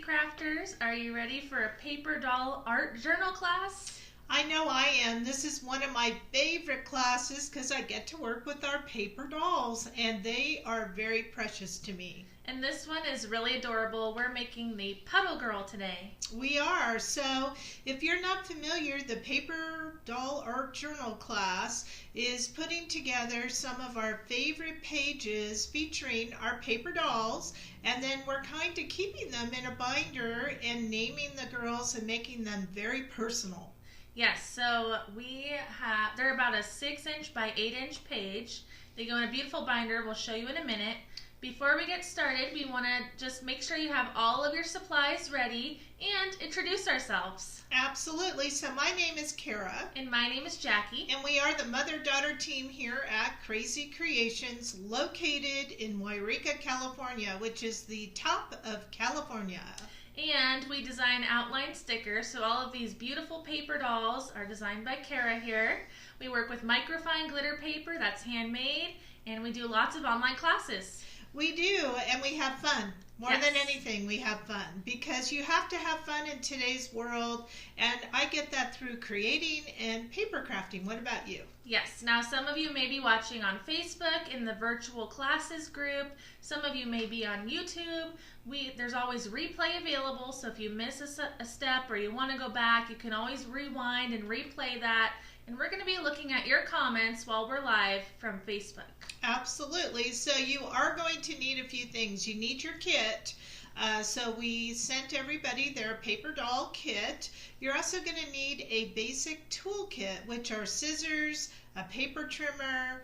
Krazy Crafters. Are you ready for a paper doll art journal class? I know I am. This is one of my favorite classes because I get to work with our paper dolls and they are very precious to me. And this one is really adorable. We're making the Puddle Girl today. We are. So if you're not familiar, the Paper Doll Art Journal class is putting together some of our favorite pages featuring our paper dolls, and then we're kind of keeping them in a binder and naming the girls and making them very personal. Yes, so they're about a 6-inch by 8-inch page. They go in a beautiful binder. We'll show you in a minute. Before we get started, we want to just make sure you have all of your supplies ready and introduce ourselves. Absolutely. So my name is Kara. And my name is Jackie. And we are the mother-daughter team here at Krazy Kreations, located in Yreka, California, which is the top of California. And we design outline stickers, so all of these beautiful paper dolls are designed by Kara here. We work with microfine glitter paper that's handmade, and we do lots of online classes. We do, and we have fun. More Yes. than anything, we have fun because you have to have fun in today's world, and I get that through creating and paper crafting. What about you? Yes, now some of you may be watching on Facebook in the virtual classes group. Some of you may be on YouTube. There's always replay available, so if you miss a step or you want to go back, you can always rewind and replay that. And we're going to be looking at your comments while we're live from Facebook. Absolutely. So you are going to need a few things. You need your kit. So we sent everybody their paper doll kit. You're also going to need a basic tool kit, which are scissors, a paper trimmer,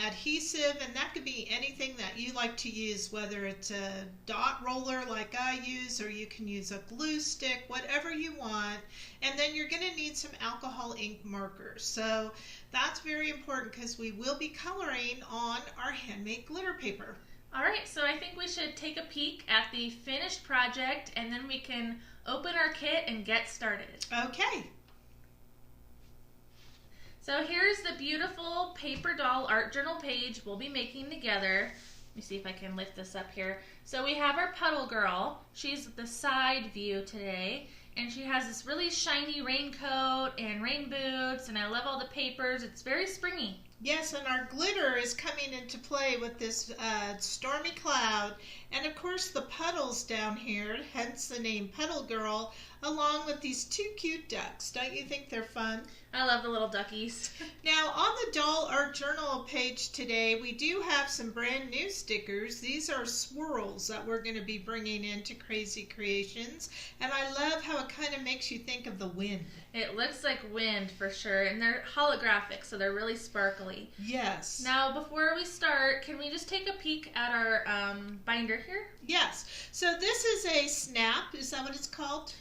adhesive, and that could be anything that you like to use, whether it's a dot roller like I use, or you can use a glue stick, whatever you want. And then you're going to need some alcohol ink markers. So that's very important because we will be coloring on our handmade glitter paper. All right, so I think we should take a peek at the finished project and then we can open our kit and get started. Okay. So here's the beautiful paper doll art journal page we'll be making together. Let me see if I can lift this up here. So we have our Puddle Girl. She's the side view today, and she has this really shiny raincoat and rain boots, and I love all the papers. It's very springy. Yes, and our glitter is coming into play with this stormy cloud, and of course the puddles down here, hence the name Puddle Girl, along with these two cute ducks. Don't you think they're fun? I love the little duckies. Now on the Doll Art Journal page today, we do have some brand new stickers. These are swirls that we're going to be bringing into Krazy Kreations, and I love how it kind of makes you think of the wind. It looks like wind for sure, and they're holographic, so they're really sparkly. Yes. Now, before we start, can we just take a peek at our binder here? Yes. So this is a snap. Is that what it's called?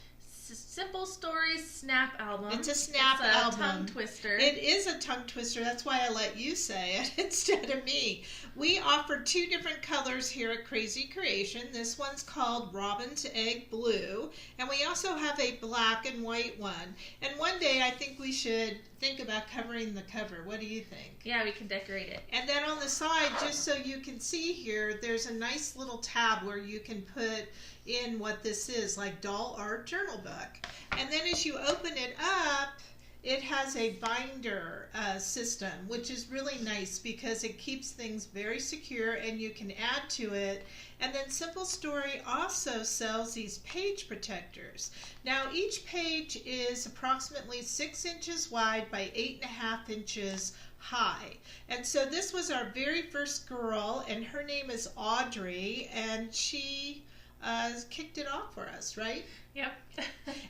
Simple Stories Snap Album. It's a snap album. It's a tongue twister. It is a tongue twister. That's why I let you say it instead of me. We offer two different colors here at Krazy Kreation. This one's called Robin's Egg Blue, and we also have a black and white one. And one day I think we should think about covering the cover. What do you think? Yeah, we can decorate it. And then on the side, just so you can see here, there's a nice little tab where you can put in what this is, like Doll Art Journal Book. And then as you open it up, it has a binder system, which is really nice because it keeps things very secure and you can add to it. And then Simple Story also sells these page protectors. Now each page is approximately 6 inches wide by 8.5 inches high. And so this was our very first girl, and her name is Audrey, and she kicked it off for us, right? Yep.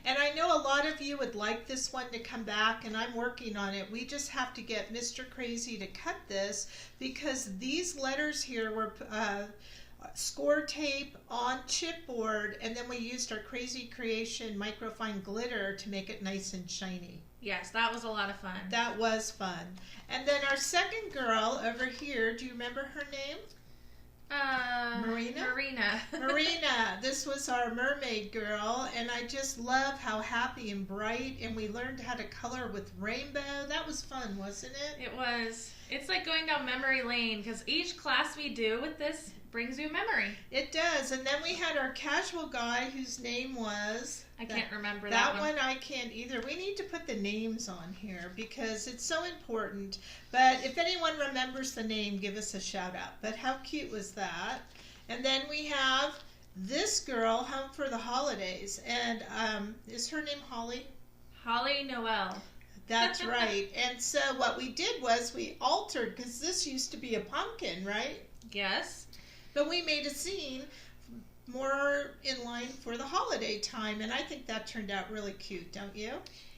And I know a lot of you would like this one to come back, and I'm working on it. We just have to get Mr. Krazy to cut this because these letters here were score tape on chipboard, and then we used our Krazy Kreation microfine glitter to make it nice and shiny. Yes, that was a lot of fun. That was fun. And then our second girl over here, do you remember her name? Marina? Marina. This was our mermaid girl, and I just love how happy and bright, and we learned how to color with rainbow. That was fun, wasn't it? It was. It's like going down memory lane because each class we do with this brings you memory. It does. And then we had our casual guy whose name was... I can't remember that one. That one I can't either. We need to put the names on here because it's so important. But if anyone remembers the name, give us a shout out. But how cute was that? And then we have this girl, Home for the Holidays. And is her name Holly? Holly Noel. That's right. And so what we did was we altered, because this used to be a pumpkin, right? Yes. But we made a scene more in line for the holiday time, and I think that turned out really cute, don't you?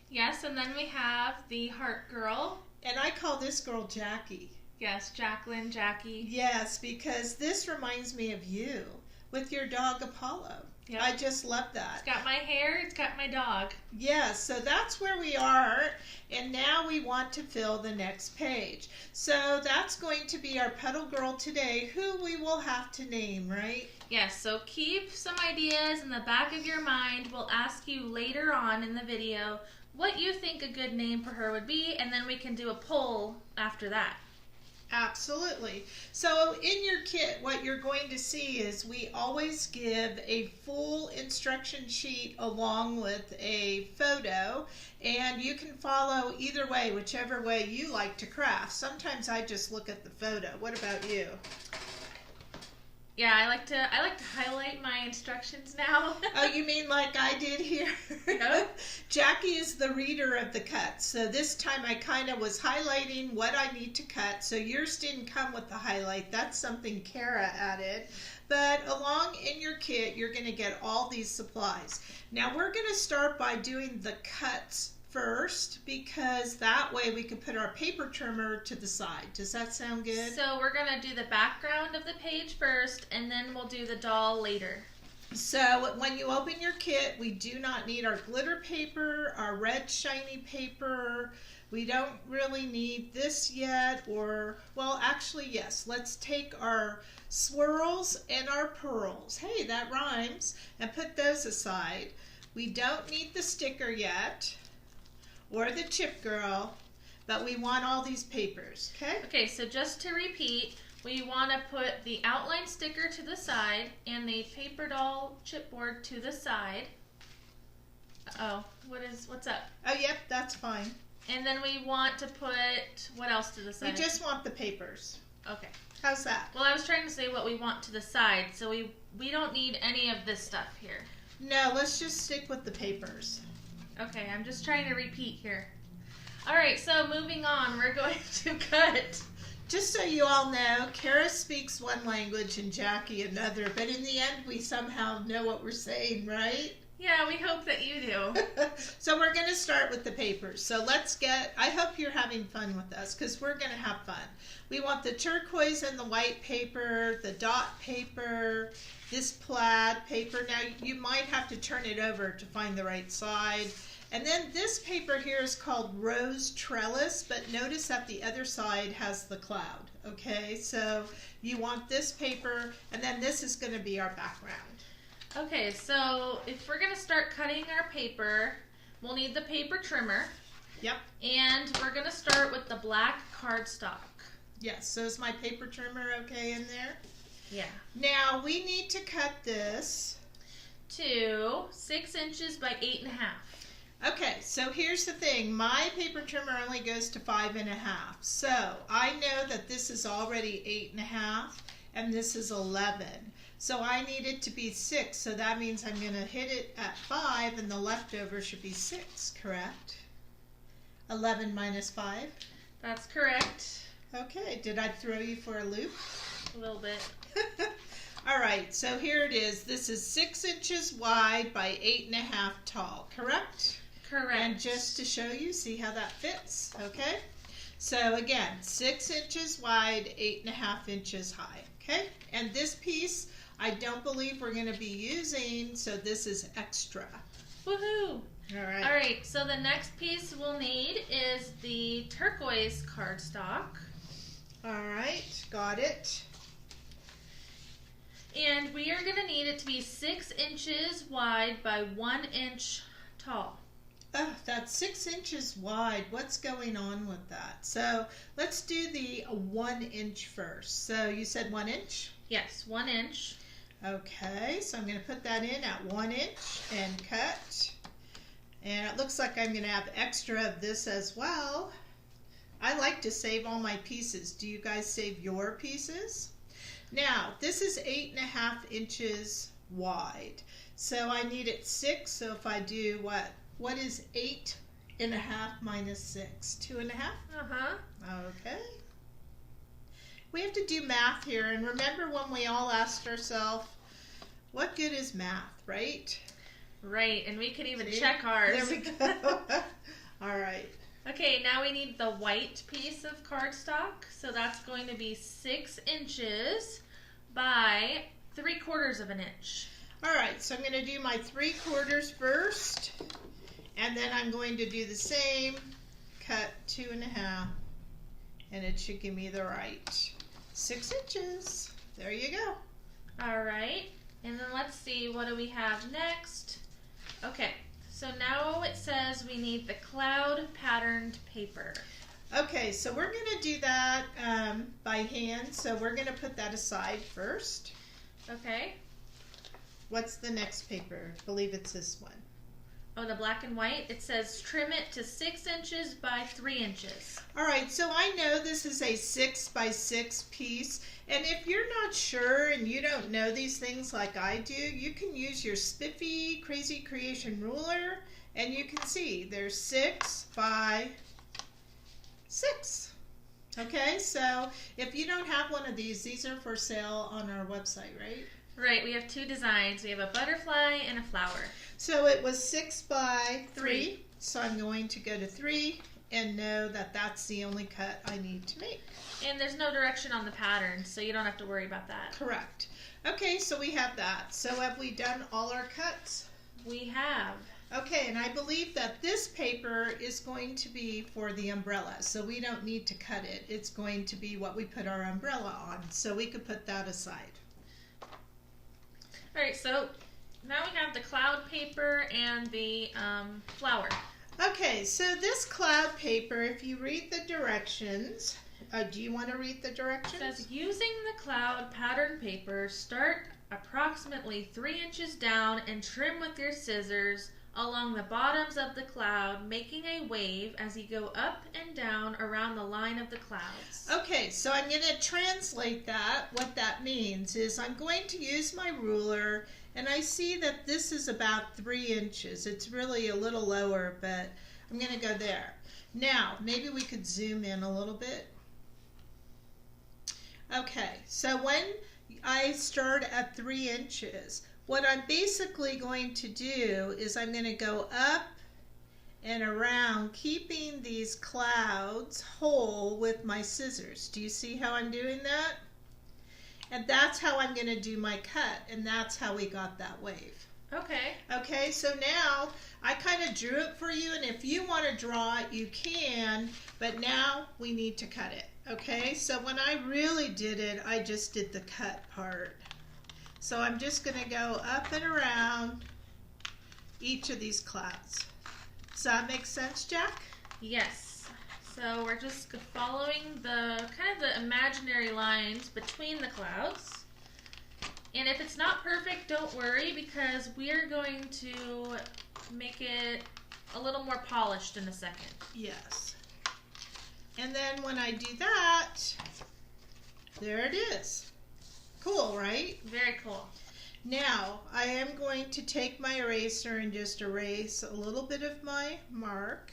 Yes, and then we have the Heart Girl. And I call this girl Jackie. Yes, Jacqueline, Jackie. Yes, because this reminds me of you with your dog Apollo. Yep. I just love that. It's got my hair, it's got my dog. Yes, so that's where we are, and now we want to fill the next page. So that's going to be our Puddle Girl today, who we will have to name, right? Yes, so keep some ideas in the back of your mind. We'll ask you later on in the video what you think a good name for her would be, and then we can do a poll after that. Absolutely. So in your kit, what you're going to see is we always give a full instruction sheet along with a photo, and you can follow either way, whichever way you like to craft. Sometimes I just look at the photo. What about you? Yeah, I like to highlight my instructions now. Oh, you mean like I did here? No. Jackie is the reader of the cuts. So this time I kind of was highlighting what I need to cut. So yours didn't come with the highlight. That's something Kara added. But along in your kit, you're going to get all these supplies. Now we're going to start by doing the cuts first, because that way we can put our paper trimmer to the side. Does that sound good? So we're going to do the background of the page first, and then we'll do the doll later. So when you open your kit, we do not need our glitter paper, our red shiny paper. We don't really need this yet, or, well, actually, yes. Let's take our swirls and our pearls. Hey, that rhymes. And put those aside. We don't need the sticker yet, or the chip girl, but we want all these papers, okay? Okay, so just to repeat, we want to put the outline sticker to the side and the paper doll chipboard to the side. Oh, what's up? Oh, yep, that's fine. And then we want to put, what else to the side? We just want the papers. Okay. How's that? Well, I was trying to say what we want to the side, so we don't need any of this stuff here. No, let's just stick with the papers. Okay, I'm just trying to repeat here. All right, so moving on, we're going to cut. Just so you all know, Kara speaks one language and Jackie another, but in the end, we somehow know what we're saying, right? Yeah, we hope that you do. So we're going to start with the papers. So I hope you're having fun with us, because we're going to have fun. We want the turquoise and the white paper, the dot paper, this plaid paper. Now, you might have to turn it over to find the right side. And then this paper here is called Rose Trellis, but notice that the other side has the cloud, okay? So you want this paper, and then this is going to be our background. Okay, so if we're going to start cutting our paper, we'll need the paper trimmer. Yep. And we're going to start with the black cardstock. Yes, so is my paper trimmer okay in there? Yeah. Now, we need to cut this to 6 inches by 8.5. Okay, so here's the thing. My paper trimmer only goes to 5.5. So I know that this is already 8.5 and this is 11. So I need it to be 6. So that means I'm going to hit it at 5 and the leftover should be 6, correct? 11 minus 5? That's correct. Okay, did I throw you for a loop? A little bit. All right, so here it is. This is 6 inches wide by 8.5 tall, correct? Correct. And just to show you, see how that fits, okay? So again, 6 inches wide, 8.5 inches high, okay? And this piece, I don't believe we're going to be using, so this is extra. Woohoo! All right. All right, so the next piece we'll need is the turquoise cardstock. All right, got it. And we are going to need it to be 6 inches wide by 1 inch tall. Oh, that's 6 inches wide. What's going on with that? So let's do the 1 inch first. So you said 1 inch? Yes, 1 inch. Okay, so I'm going to put that in at 1 inch and cut. And it looks like I'm going to have extra of this as well. I like to save all my pieces. Do you guys save your pieces? Now, this is 8.5 inches wide. So I need it 6. So if I do what? What is 8.5 minus 6? 2.5? Uh-huh. Okay. We have to do math here. And remember when we all asked ourselves, what good is math, right? Right, and we could even check ours. There we go. All right. Okay, now we need the white piece of cardstock. So that's going to be 6 inches by 3/4 of an inch. All right, so I'm going to do my 3/4 first, and then I'm going to do the same, cut 2.5, and it should give me the right 6 inches. There you go. All right, and then let's see, what do we have next? Okay, so now it says we need the cloud patterned paper. Okay, so we're going to do that by hand, so we're going to put that aside first. Okay. What's the next paper? I believe it's this one. Oh, the black and white? It says trim it to 6 inches by 3 inches. All right, so I know this is a 6 by 6 piece, and if you're not sure and you don't know these things like I do, you can use your spiffy Krazy Kreation ruler, and you can see there's 6 by 6. Okay, so if you don't have one of these are for sale on our website, right? Right, we have 2 designs. We have a butterfly and a flower. So it was 6 by 3, so I'm going to go to 3 and know that that's the only cut I need to make. And there's no direction on the pattern, so you don't have to worry about that. Correct. Okay, so we have that. So have we done all our cuts? We have. Okay, and I believe that this paper is going to be for the umbrella, so we don't need to cut it. It's going to be what we put our umbrella on, so we could put that aside. All right, so now we have the cloud paper and the flower. Okay, so this cloud paper, if you read the directions, do you want to read the directions? It says, using the cloud pattern paper, start approximately 3 inches down and trim with your scissors along the bottoms of the cloud, making a wave as you go up and down around the line of the clouds. Okay, so I'm going to translate that. What that means is I'm going to use my ruler, and I see that this is about 3 inches. It's really a little lower, but I'm going to go there. Now, maybe we could zoom in a little bit. Okay, so when I start at 3 inches, what I'm basically going to do is I'm going to go up and around, keeping these clouds whole with my scissors. Do you see how I'm doing that? And that's how I'm going to do my cut, and that's how we got that wave. Okay. Okay, so now I kind of drew it for you, and if you want to draw it, you can, but now we need to cut it. Okay, so when I really did it, I just did the cut part. So I'm just going to go up and around each of these clouds. Does that make sense, Jack? Yes. So we're just following the kind of the imaginary lines between the clouds. And if it's not perfect, don't worry, because we are going to make it a little more polished in a second. Yes. And then when I do that, there it is. Cool, right? Very cool. Now, I am going to take my eraser and just erase a little bit of my mark.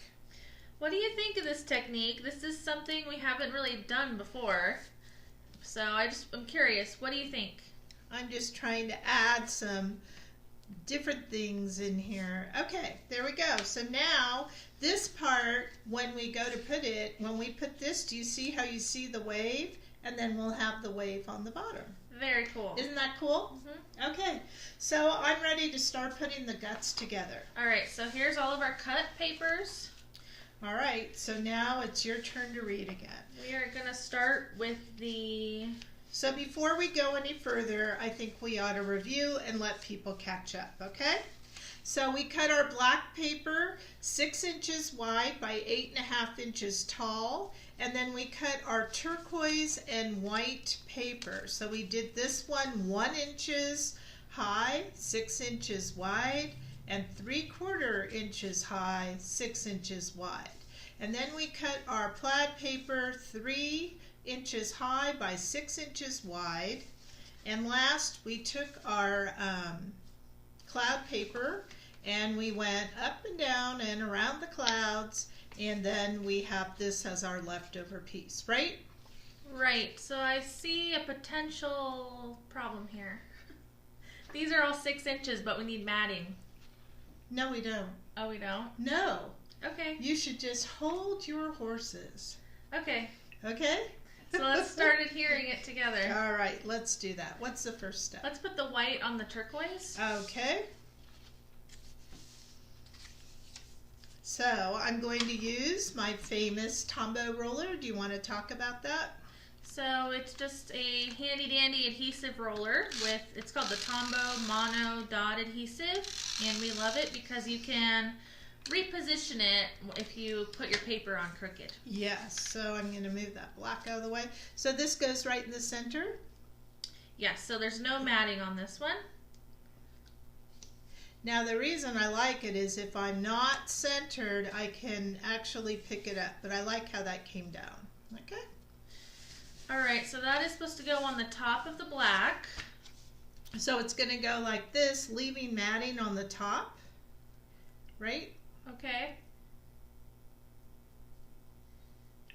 What do you think of this technique? This is something we haven't really done before. So I'm curious, what do you think? I'm just trying to add some different things in here. Okay, there we go. So now, this part, when we go to put it, when we put this, do you see how you see the wave? And then we'll have the wave on the bottom. Very cool. Isn't that cool? Mm-hmm. Okay, so I'm ready to start putting the guts together. All right, so here's all of our cut papers. All right, so now it's your turn to read again. We are going to start with the... So before we go any further, I think we ought to review and let people catch up, okay? So we cut our black paper 6 inches wide by 8.5 inches tall, and then we cut our turquoise and white paper. So we did this one 1 inches high, 6 inches wide, and 3/4 inches high, 6 inches wide. And then we cut our plaid paper 3 inches high by 6 inches wide. And last, we took our cloud paper and we went up and down and around the clouds, and then we have this as our leftover piece, right? Right, so I see a potential problem here. These are all 6 inches, but we need matting. No, we don't. Oh, we don't? No. Okay. You should just hold your horses. Okay. Okay? So let's start adhering it together. All right, let's do that. What's the first step? Let's put the white on the turquoise. Okay. So I'm going to use my famous Tombow roller. Do you want to talk about that? So it's just a handy dandy adhesive roller with, it's called the Tombow Mono Dot Adhesive, and we love it because you can reposition it if you put your paper on crooked. Yes, so I'm going to move that black out of the way. So this goes right in the center? Yes, so there's no matting on this one. Now the reason I like it is if I'm not centered, I can actually pick it up, but I like how that came down. Okay? Alright, so that is supposed to go on the top of the black. So it's going to go like this, leaving matting on the top, right? Okay.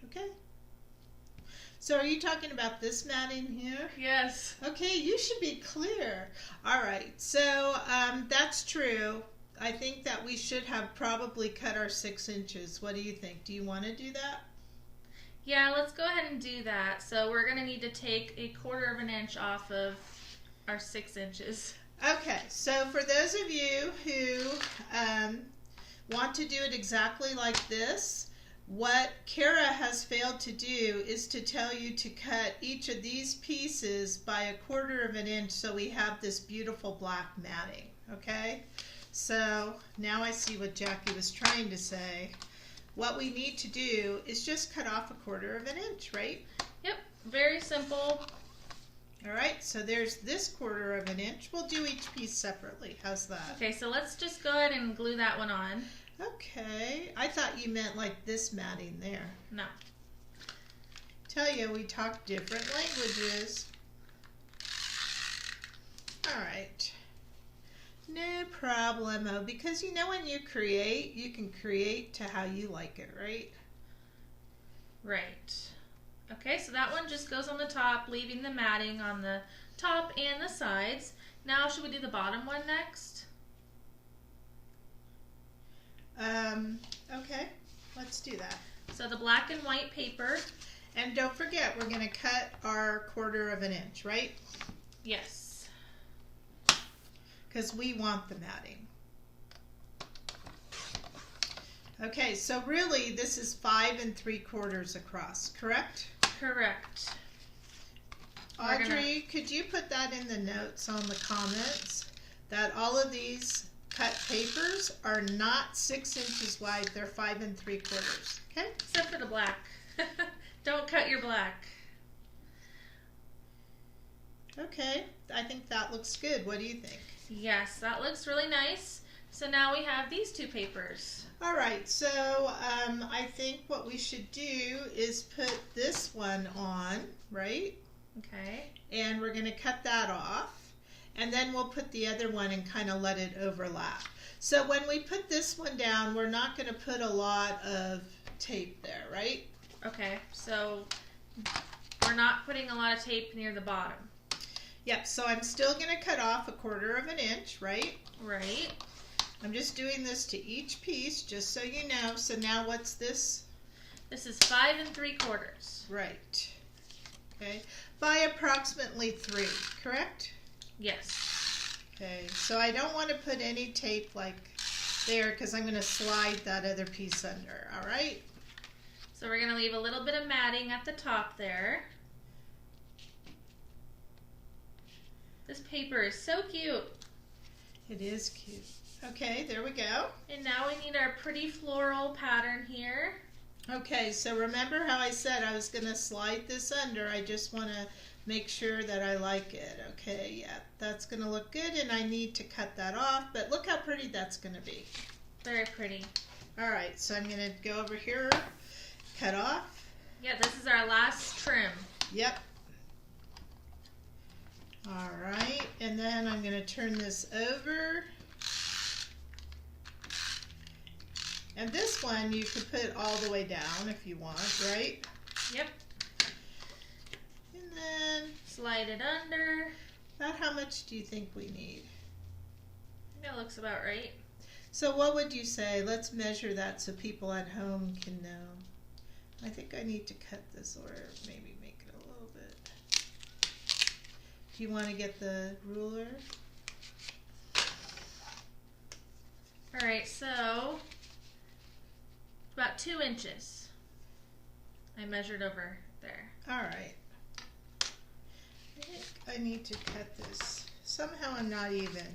Okay. So are you talking about this matting here? Yes. Okay, you should be clear. All right, so that's true. I think that we should have probably cut our 6 inches. What do you think? Do you want to do that? Yeah, let's go ahead and do that. So we're going to need to take 1/4 inch off of our 6 inches. Okay, so for those of you who want to do it exactly like this, what Kara has failed to do is to tell you to cut each of these pieces by 1/4 inch so we have this beautiful black matting, okay? So now I see what Jackie was trying to say. What we need to do is just cut off 1/4 inch, right? Yep, very simple. All right, so there's this 1/4 inch. We'll do each piece separately. How's that? Okay, so let's just go ahead and glue that one on. Okay, I thought you meant like this matting there. No. Tell you, we talk different languages. All right. No problemo, because you know when you create, you can create to how you like it, right? Right. Okay, so that one just goes on the top, leaving the matting on the top and the sides. Now, should we do the bottom one next? Okay, let's do that. So the black and white paper. And don't forget, we're going to cut our 1/4 inch, right? Yes. Because we want the matting. Okay, so really this is 5 3/4 across, correct? Correct. Audrey, could you put that in the notes on the comments that all of these cut papers are not 6 inches wide, they're 5 3/4, okay? Except for the black. Don't cut your black. Okay, I think that looks good. What do you think? Yes, that looks really nice. So now we have these two papers. All right, so I think what we should do is put this one on, right? Okay. And we're going to cut that off. And then we'll put the other one and kind of let it overlap. So when we put this one down, we're not going to put a lot of tape there, right? Okay, so we're not putting a lot of tape near the bottom. Yep, so I'm still going to cut off 1/4 inch, right? Right. I'm just doing this to each piece, just so you know. So now what's this? This is 5 3/4. Right. Okay, by approximately 3, correct? Yes. Okay, so I don't want to put any tape like there because I'm going to slide that other piece under, all right? So we're going to leave a little bit of matting at the top there. This paper is so cute. It is cute. Okay, there we go. And now we need our pretty floral pattern here. Okay, so remember how I said I was going to slide this under. I just want to make sure that I like it. Okay, yeah, that's going to look good, and I need to cut that off, but look how pretty that's going to be. Very pretty. All right, so I'm going to go over here, cut off. Yeah, this is our last trim. Yep. All right, and then I'm going to turn this over. And this one you could put all the way down if you want, right? Yep. And then slide it under. About how much do you think we need? That looks about right. So what would you say? Let's measure that so people at home can know. I think I need to cut this or maybe make it a little bit. Do you want to get the ruler? All right, so about 2 inches. I measured over there. All right. I think I need to cut this. Somehow I'm not even.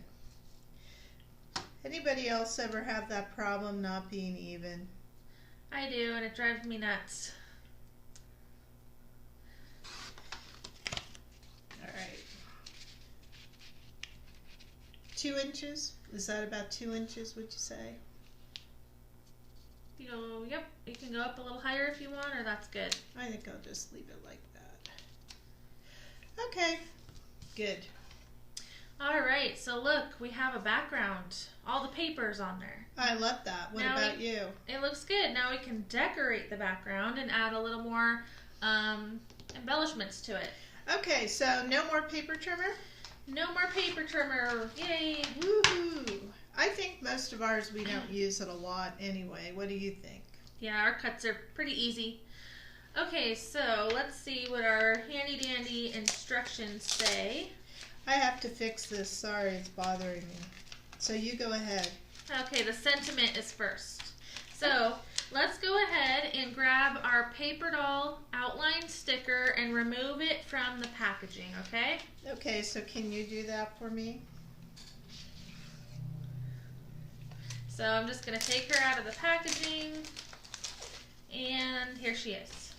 Anybody else ever have that problem not being even? I do, and it drives me nuts. All right. 2 inches? Is that about 2 inches, would you say? Yep, you can go up a little higher if you want, or that's good. I think I'll just leave it like that. Okay, good. All right, so look, we have a background. All the paper's on there. I love that. What about you? It looks good. Now we can decorate the background and add a little more embellishments to it. Okay, so no more paper trimmer? No more paper trimmer. Yay. Woohoo! I think most of ours we don't use it a lot anyway. What do you think? Yeah, our cuts are pretty easy. Okay, so let's see what our handy dandy instructions say. I have to fix this. Sorry, it's bothering me. So you go ahead. Okay, the sentiment is first. So let's go ahead and grab our paper doll outline sticker and remove it from the packaging, okay? Okay, so can you do that for me? So I'm just going to take her out of the packaging, and here she is.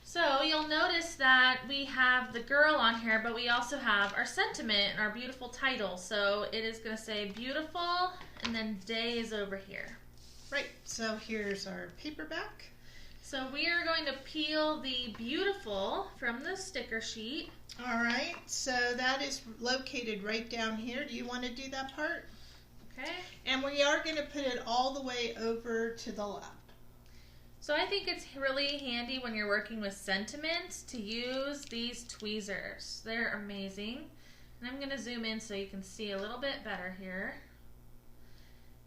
So you'll notice that we have the girl on here, but we also have our sentiment and our beautiful title. So it is going to say beautiful, and then day is over here. Right, so here's our paperback. So we are going to peel the beautiful from the sticker sheet. All right, so that is located right down here. Do you want to do that part? Okay. And we are going to put it all the way over to the left. So I think it's really handy when you're working with sentiments to use these tweezers. They're amazing. And I'm going to zoom in so you can see a little bit better here.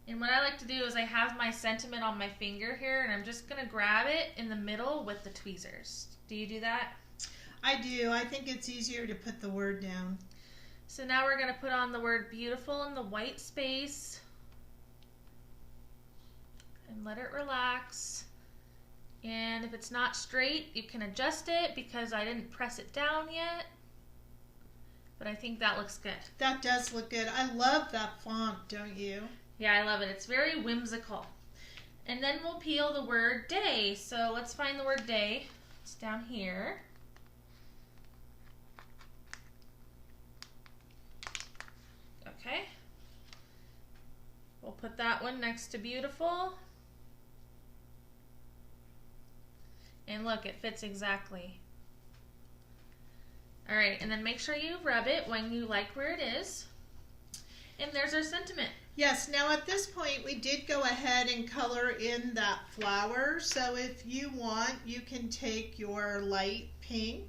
And what I like to do is I have my sentiment on my finger here, and I'm just going to grab it in the middle with the tweezers. Do you do that? I do. I think it's easier to put the word down. So now we're going to put on the word beautiful in the white space and let it relax. And if it's not straight, you can adjust it because I didn't press it down yet. But I think that looks good. That does look good. I love that font, don't you? Yeah, I love it. It's very whimsical. And then we'll peel the word day. So let's find the word day. It's down here. Okay. We'll put that one next to beautiful. And look, it fits exactly. All right, and then make sure you rub it when you like where it is. And there's our sentiment. Yes, now at this point we did go ahead and color in that flower. So if you want, you can take your light pink.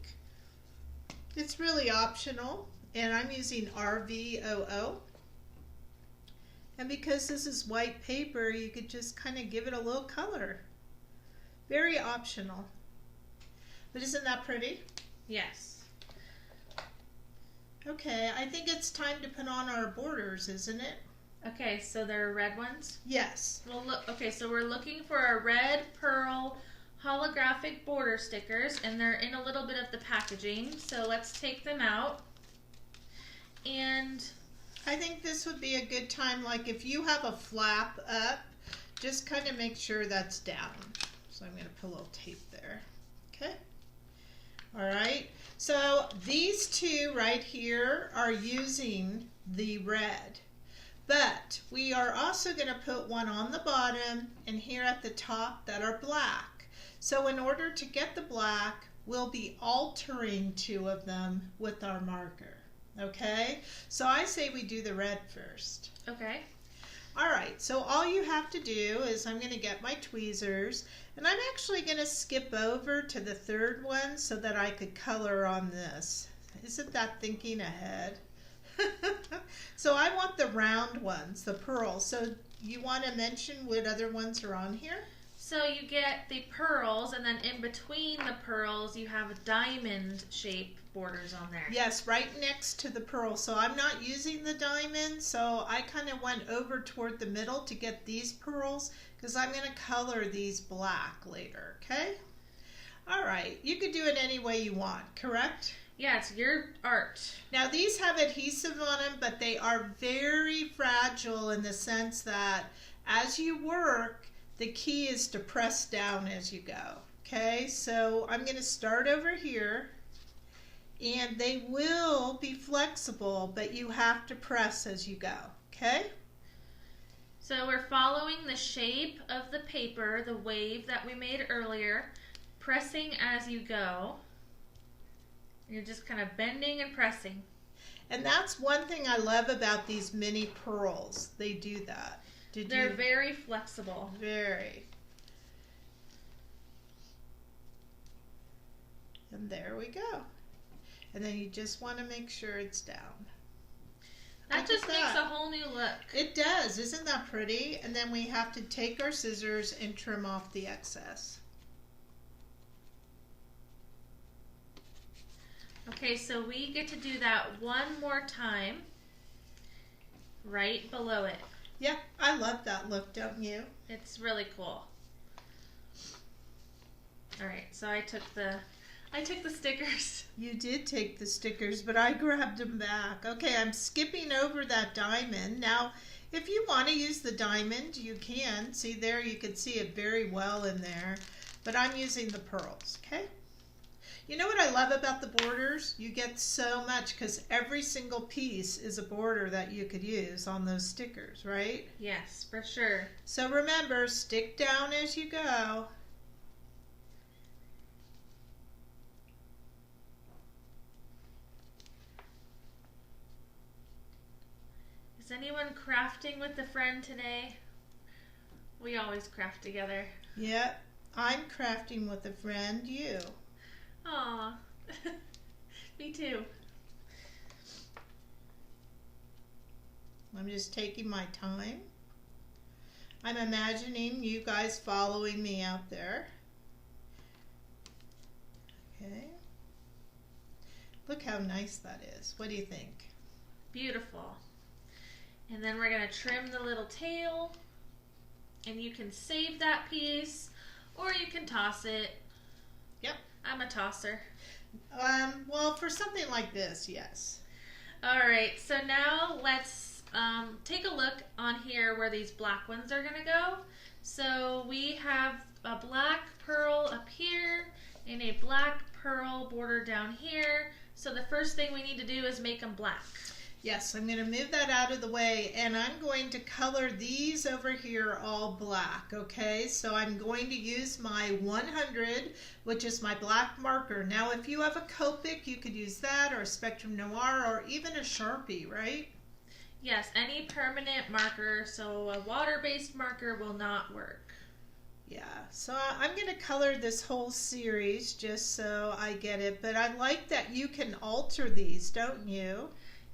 It's really optional. And I'm using RVOO. And because this is white paper, you could just kind of give it a little color. Very optional. But isn't that pretty? Yes. Okay, I think it's time to put on our borders, isn't it? Okay, so they're red ones? Yes. Well, look. Okay, so we're looking for our red pearl holographic border stickers, and they're in a little bit of the packaging. So let's take them out. And I think this would be a good time, like if you have a flap up, just kind of make sure that's down. So I'm going to put a little tape there. Okay. All right. So these two right here are using the red. But we are also going to put one on the bottom and here at the top that are black. So in order to get the black, we'll be altering two of them with our marker. Okay? So I say we do the red first. Okay. All right, so all you have to do is I'm going to get my tweezers, and I'm actually going to skip over to the third one so that I could color on this. Isn't that thinking ahead? So I want the round ones, the pearls. So you want to mention what other ones are on here? So you get the pearls, and then in between the pearls you have diamond shape borders on there. Yes, right next to the pearl. So I'm not using the diamond, so I kind of went over toward the middle to get these pearls because I'm going to color these black later, okay? All right, you could do it any way you want, correct? Yeah, it's your art. Now these have adhesive on them, but they are very fragile in the sense that as you work, the key is to press down as you go. Okay, so I'm going to start over here, and they will be flexible, but you have to press as you go. Okay? So we're following the shape of the paper, the wave that we made earlier, pressing as you go. You're just kind of bending and pressing. And that's one thing I love about these mini pearls. They do that. They're very flexible. Very. And there we go. And then you just want to make sure it's down. That just makes a whole new look. It does. Isn't that pretty? And then we have to take our scissors and trim off the excess. Okay, so we get to do that one more time right below it. Yeah, I love that look, don't you? It's really cool. All right, so I took the stickers. You did take the stickers, but I grabbed them back. Okay, I'm skipping over that diamond. Now, if you want to use the diamond, you can. See there, you can see it very well in there. But I'm using the pearls, okay? You know what I love about the borders? You get so much because every single piece is a border that you could use on those stickers, right? Yes, for sure. So remember, stick down as you go. Is anyone crafting with a friend today? We always craft together. Yep, I'm crafting with a friend, you. Aw, me too. I'm just taking my time. I'm imagining you guys following me out there. Okay. Look how nice that is. What do you think? Beautiful. And then we're going to trim the little tail. And you can save that piece or you can toss it. Yep. I'm a tosser. Well, for something like this, yes. All right, so now let's take a look on here where these black ones are gonna go. So we have a black pearl up here and a black pearl border down here. So the first thing we need to do is make them black. Yes, I'm going to move that out of the way, and I'm going to color these over here all black, okay? So I'm going to use my 100, which is my black marker. Now, if you have a Copic, you could use that, or a Spectrum Noir, or even a Sharpie, right? Yes, any permanent marker, so a water-based marker will not work. Yeah, so I'm going to color this whole series just so I get it, but I like that you can alter these, don't you?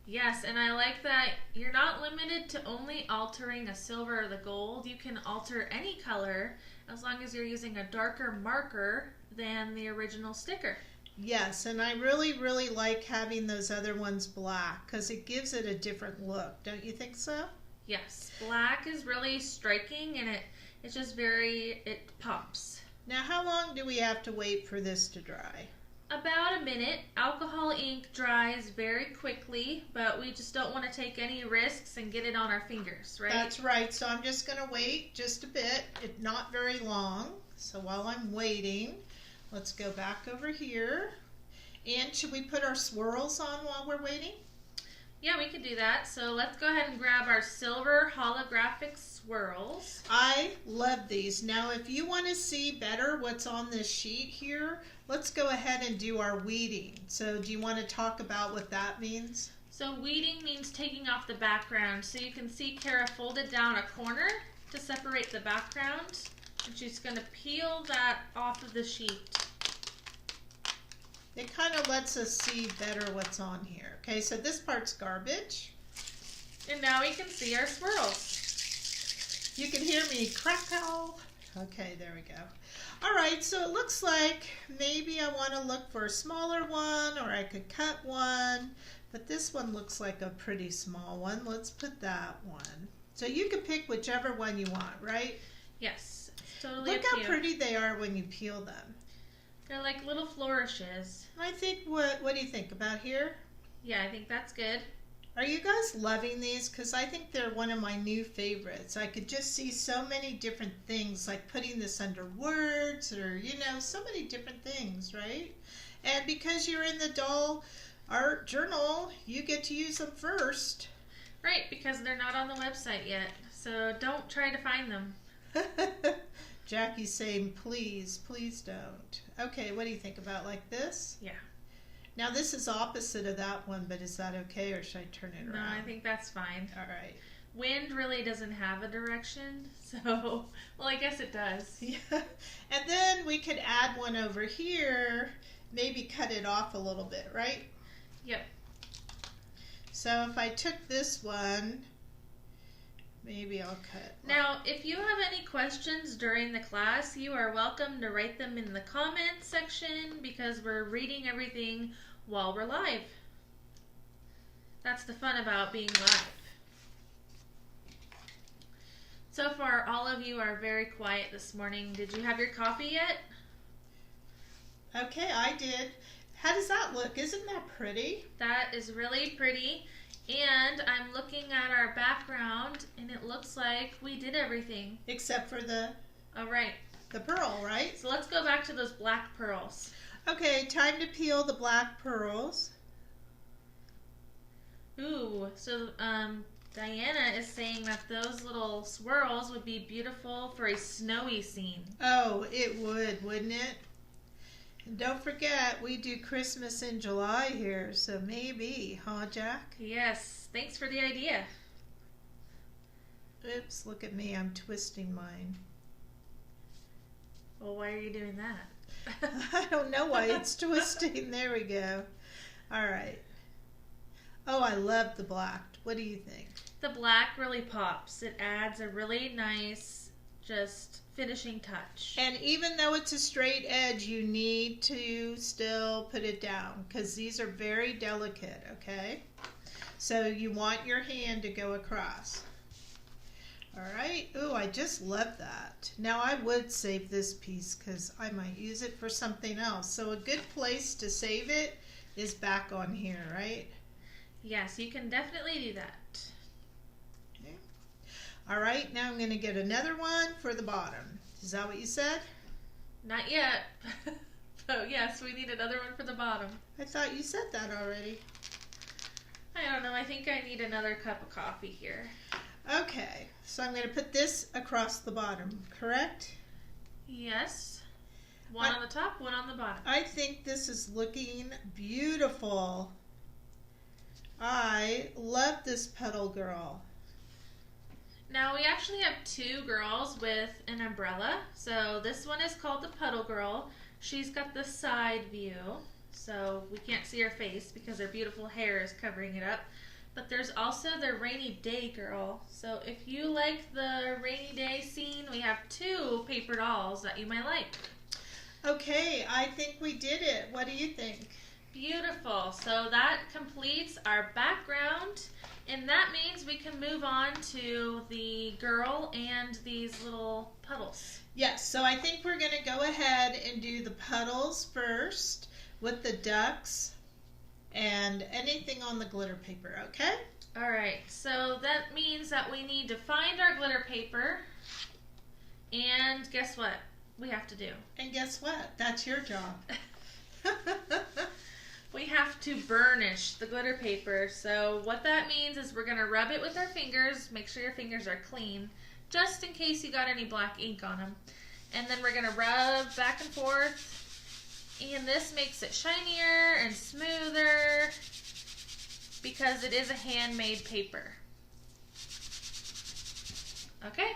Yes, and I like that you're not limited to only altering a silver or the gold. You can alter any color as long as you're using a darker marker than the original sticker. Yes, and I really, really like having those other ones black because it gives it a different look. Don't you think so? Yes, black is really striking and it pops. Now, how long do we have to wait for this to dry? About a minute. Alcohol ink dries very quickly, but we just don't want to take any risks and get it on our fingers, right? That's right. So I'm just going to wait just a bit. It's not very long. So while I'm waiting, let's go back over here. And should we put our swirls on while we're waiting? Yeah, we could do that. So let's go ahead and grab our silver holographic swirls. I love these. Now, if you want to see better what's on this sheet here, let's go ahead and do our weeding. So do you want to talk about what that means? So weeding means taking off the background. So you can see Kara folded down a corner to separate the background. And she's going to peel that off of the sheet. It kind of lets us see better what's on here. Okay, so this part's garbage. And now we can see our swirls. You can hear me crackle. Okay, there we go. All right, so it looks like maybe I want to look for a smaller one, or I could cut one, but this one looks like a pretty small one. Let's put that one. So you can pick whichever one you want, right? Yes, it's totally Look up to how you. pretty they are when you peel them. They're like little flourishes. I think, what do you think about here? Yeah, I think that's good. Are you guys loving these? Because I think they're one of my new favorites. I could just see so many different things, like putting this under words, or, you know, so many different things, right? And because you're in the doll art journal, you get to use them first. Right, because they're not on the website yet. So don't try to find them. Jackie's saying, please, please don't. Okay, what do you think about like this? Yeah. Now this is opposite of that one, but is that okay, or should I turn it around? No, I think that's fine. All right. Wind really doesn't have a direction, so, well, I guess it does. Yeah. And then we could add one over here, maybe cut it off a little bit, right? Yep. So if I took this one, maybe I'll cut. Now, if you have any questions during the class, you are welcome to write them in the comments section, because we're reading everything while we're live. That's the fun about being live. So far, all of you are very quiet this morning. Did you have your coffee yet? Okay, I did. How does that look? Isn't that pretty? That is really pretty. And I'm looking at our background, and it looks like we did everything. Except for the All right. pearl, right? So let's go back to those black pearls. Okay, time to peel the black pearls. Ooh, so Diana is saying that those little swirls would be beautiful for a snowy scene. Oh, it would, wouldn't it? And don't forget, we do Christmas in July here, so maybe, huh, Jack? Yes, thanks for the idea. Oops, look at me, I'm twisting mine. Well, why are you doing that? I don't know why it's twisting. There we go. All right. Oh, I love the black. What do you think? The black really pops. It adds a really nice, just finishing touch. And even though it's a straight edge, you need to still put it down, because these are very delicate, okay? So you want your hand to go across. All right. Ooh, I just love that. Now I would save this piece because I might use it for something else. So a good place to save it is back on here, right? Yes, you can definitely do that. Okay. All right, now I'm going to get another one for the bottom. Is that what you said? Not yet. So yes, we need another one for the bottom. I thought you said that already. I don't know. I think I need another cup of coffee here. Okay, so I'm going to put this across the bottom, correct? Yes. One on the top, one on the bottom. I think this is looking beautiful. I love this Puddle Girl. Now we actually have two girls with an umbrella. So this one is called the Puddle Girl. She's got the side view, so we can't see her face because her beautiful hair is covering it up. But there's also the Rainy Day Girl. So if you like the rainy day scene, we have two paper dolls that you might like. Okay, I think we did it. What do you think? Beautiful. So that completes our background, and that means we can move on to the girl and these little puddles. Yes, so I think we're going to go ahead and do the puddles first. with the ducks and anything on the glitter paper, okay? All right, so that means that we need to find our glitter paper, and guess what we have to do? And guess what? That's your job. We have to burnish the glitter paper. So what that means is we're going to rub it with our fingers. Make sure your fingers are clean, just in case you got any black ink on them. And then we're going to rub back and forth. And this makes it shinier and smoother because it is a handmade paper. Okay?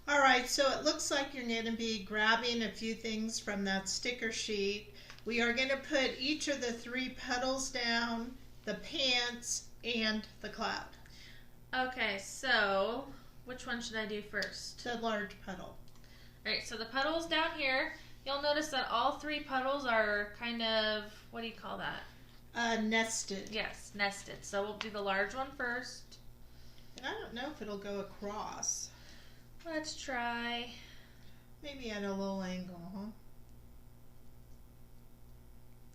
All right, so it looks like you're going to be grabbing a few things from that sticker sheet. We are going to put each of the 3 petals down, the pants, and the cloud. Okay, so which one should I do first? The large petal. All right, so the petals down here, you'll notice that all 3 petals are kind of, what do you call that? Nested. Yes, nested. So we'll do the large one first. And I don't know if it'll go across. Let's try. Maybe at a little angle, huh?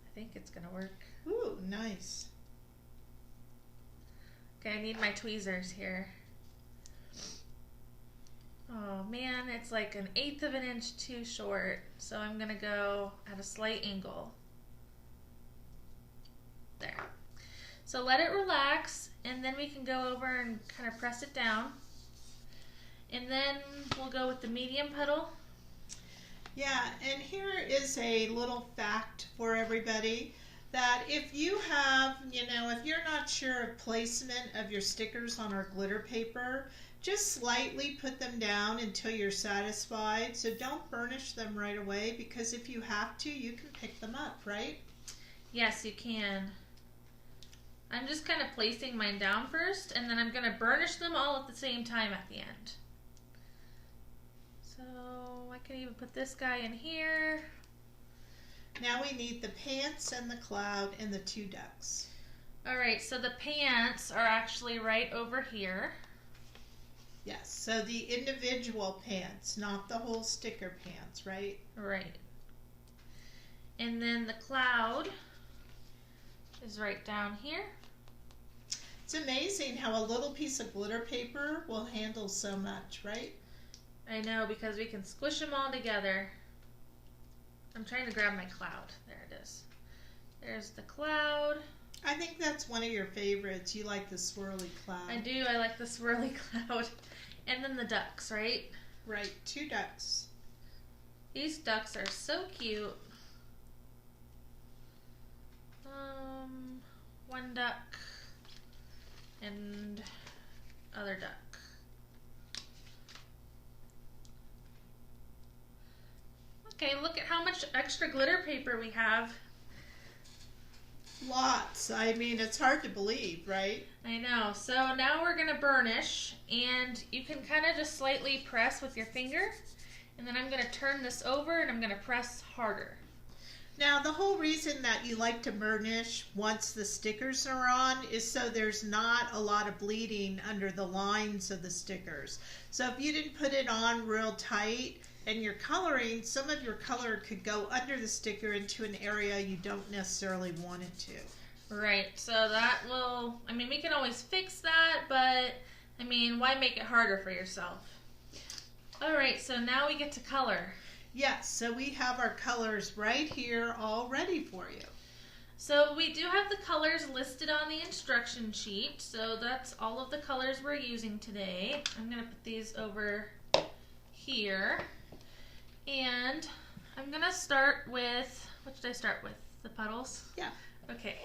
I think it's gonna work. Ooh, nice. Okay, I need my tweezers here. Oh man, it's like 1/8 of an inch too short. So I'm gonna go at a slight angle. There. So let it relax, and then we can go over and kind of press it down. And then we'll go with the medium petal. Yeah, and here is a little fact for everybody that if you have, if you're not sure of placement of your stickers on our glitter paper, just slightly put them down until you're satisfied. So don't burnish them right away, because if you have to, you can pick them up, right? Yes, you can. I'm just kind of placing mine down first, and then I'm going to burnish them all at the same time at the end. So I can even put this guy in here. Now we need the pants and the cloud and the 2 ducks. All right, so the pants are actually right over here. Yes, so the individual pants, not the whole sticker pants, right? Right. And then the cloud is right down here. It's amazing how a little piece of glitter paper will handle so much, right? I know, because we can squish them all together. I'm trying to grab my cloud. There it is. There's the cloud. I think that's one of your favorites. You like the swirly cloud. I do. I like the swirly cloud. And then the ducks, right? Right, 2 ducks. These ducks are so cute. 1 duck and other duck. Okay, look at how much extra glitter paper we have. Lots. I mean, it's hard to believe, right? I know. So now we're going to burnish, and you can kind of just slightly press with your finger, and then I'm going to turn this over and I'm going to press harder. Now, the whole reason that you like to burnish once the stickers are on is so there's not a lot of bleeding under the lines of the stickers. So if you didn't put it on real tight and you're coloring, some of your color could go under the sticker into an area you don't necessarily want it to. Right, so that will, I mean, we can always fix that, but, I mean, why make it harder for yourself? All right, so now we get to color. Yes, so we have our colors right here all ready for you. So we do have the colors listed on the instruction sheet, so that's all of the colors we're using today. I'm going to put these over here, and I'm going to start with, what should I start with? The puddles? Yeah. Okay,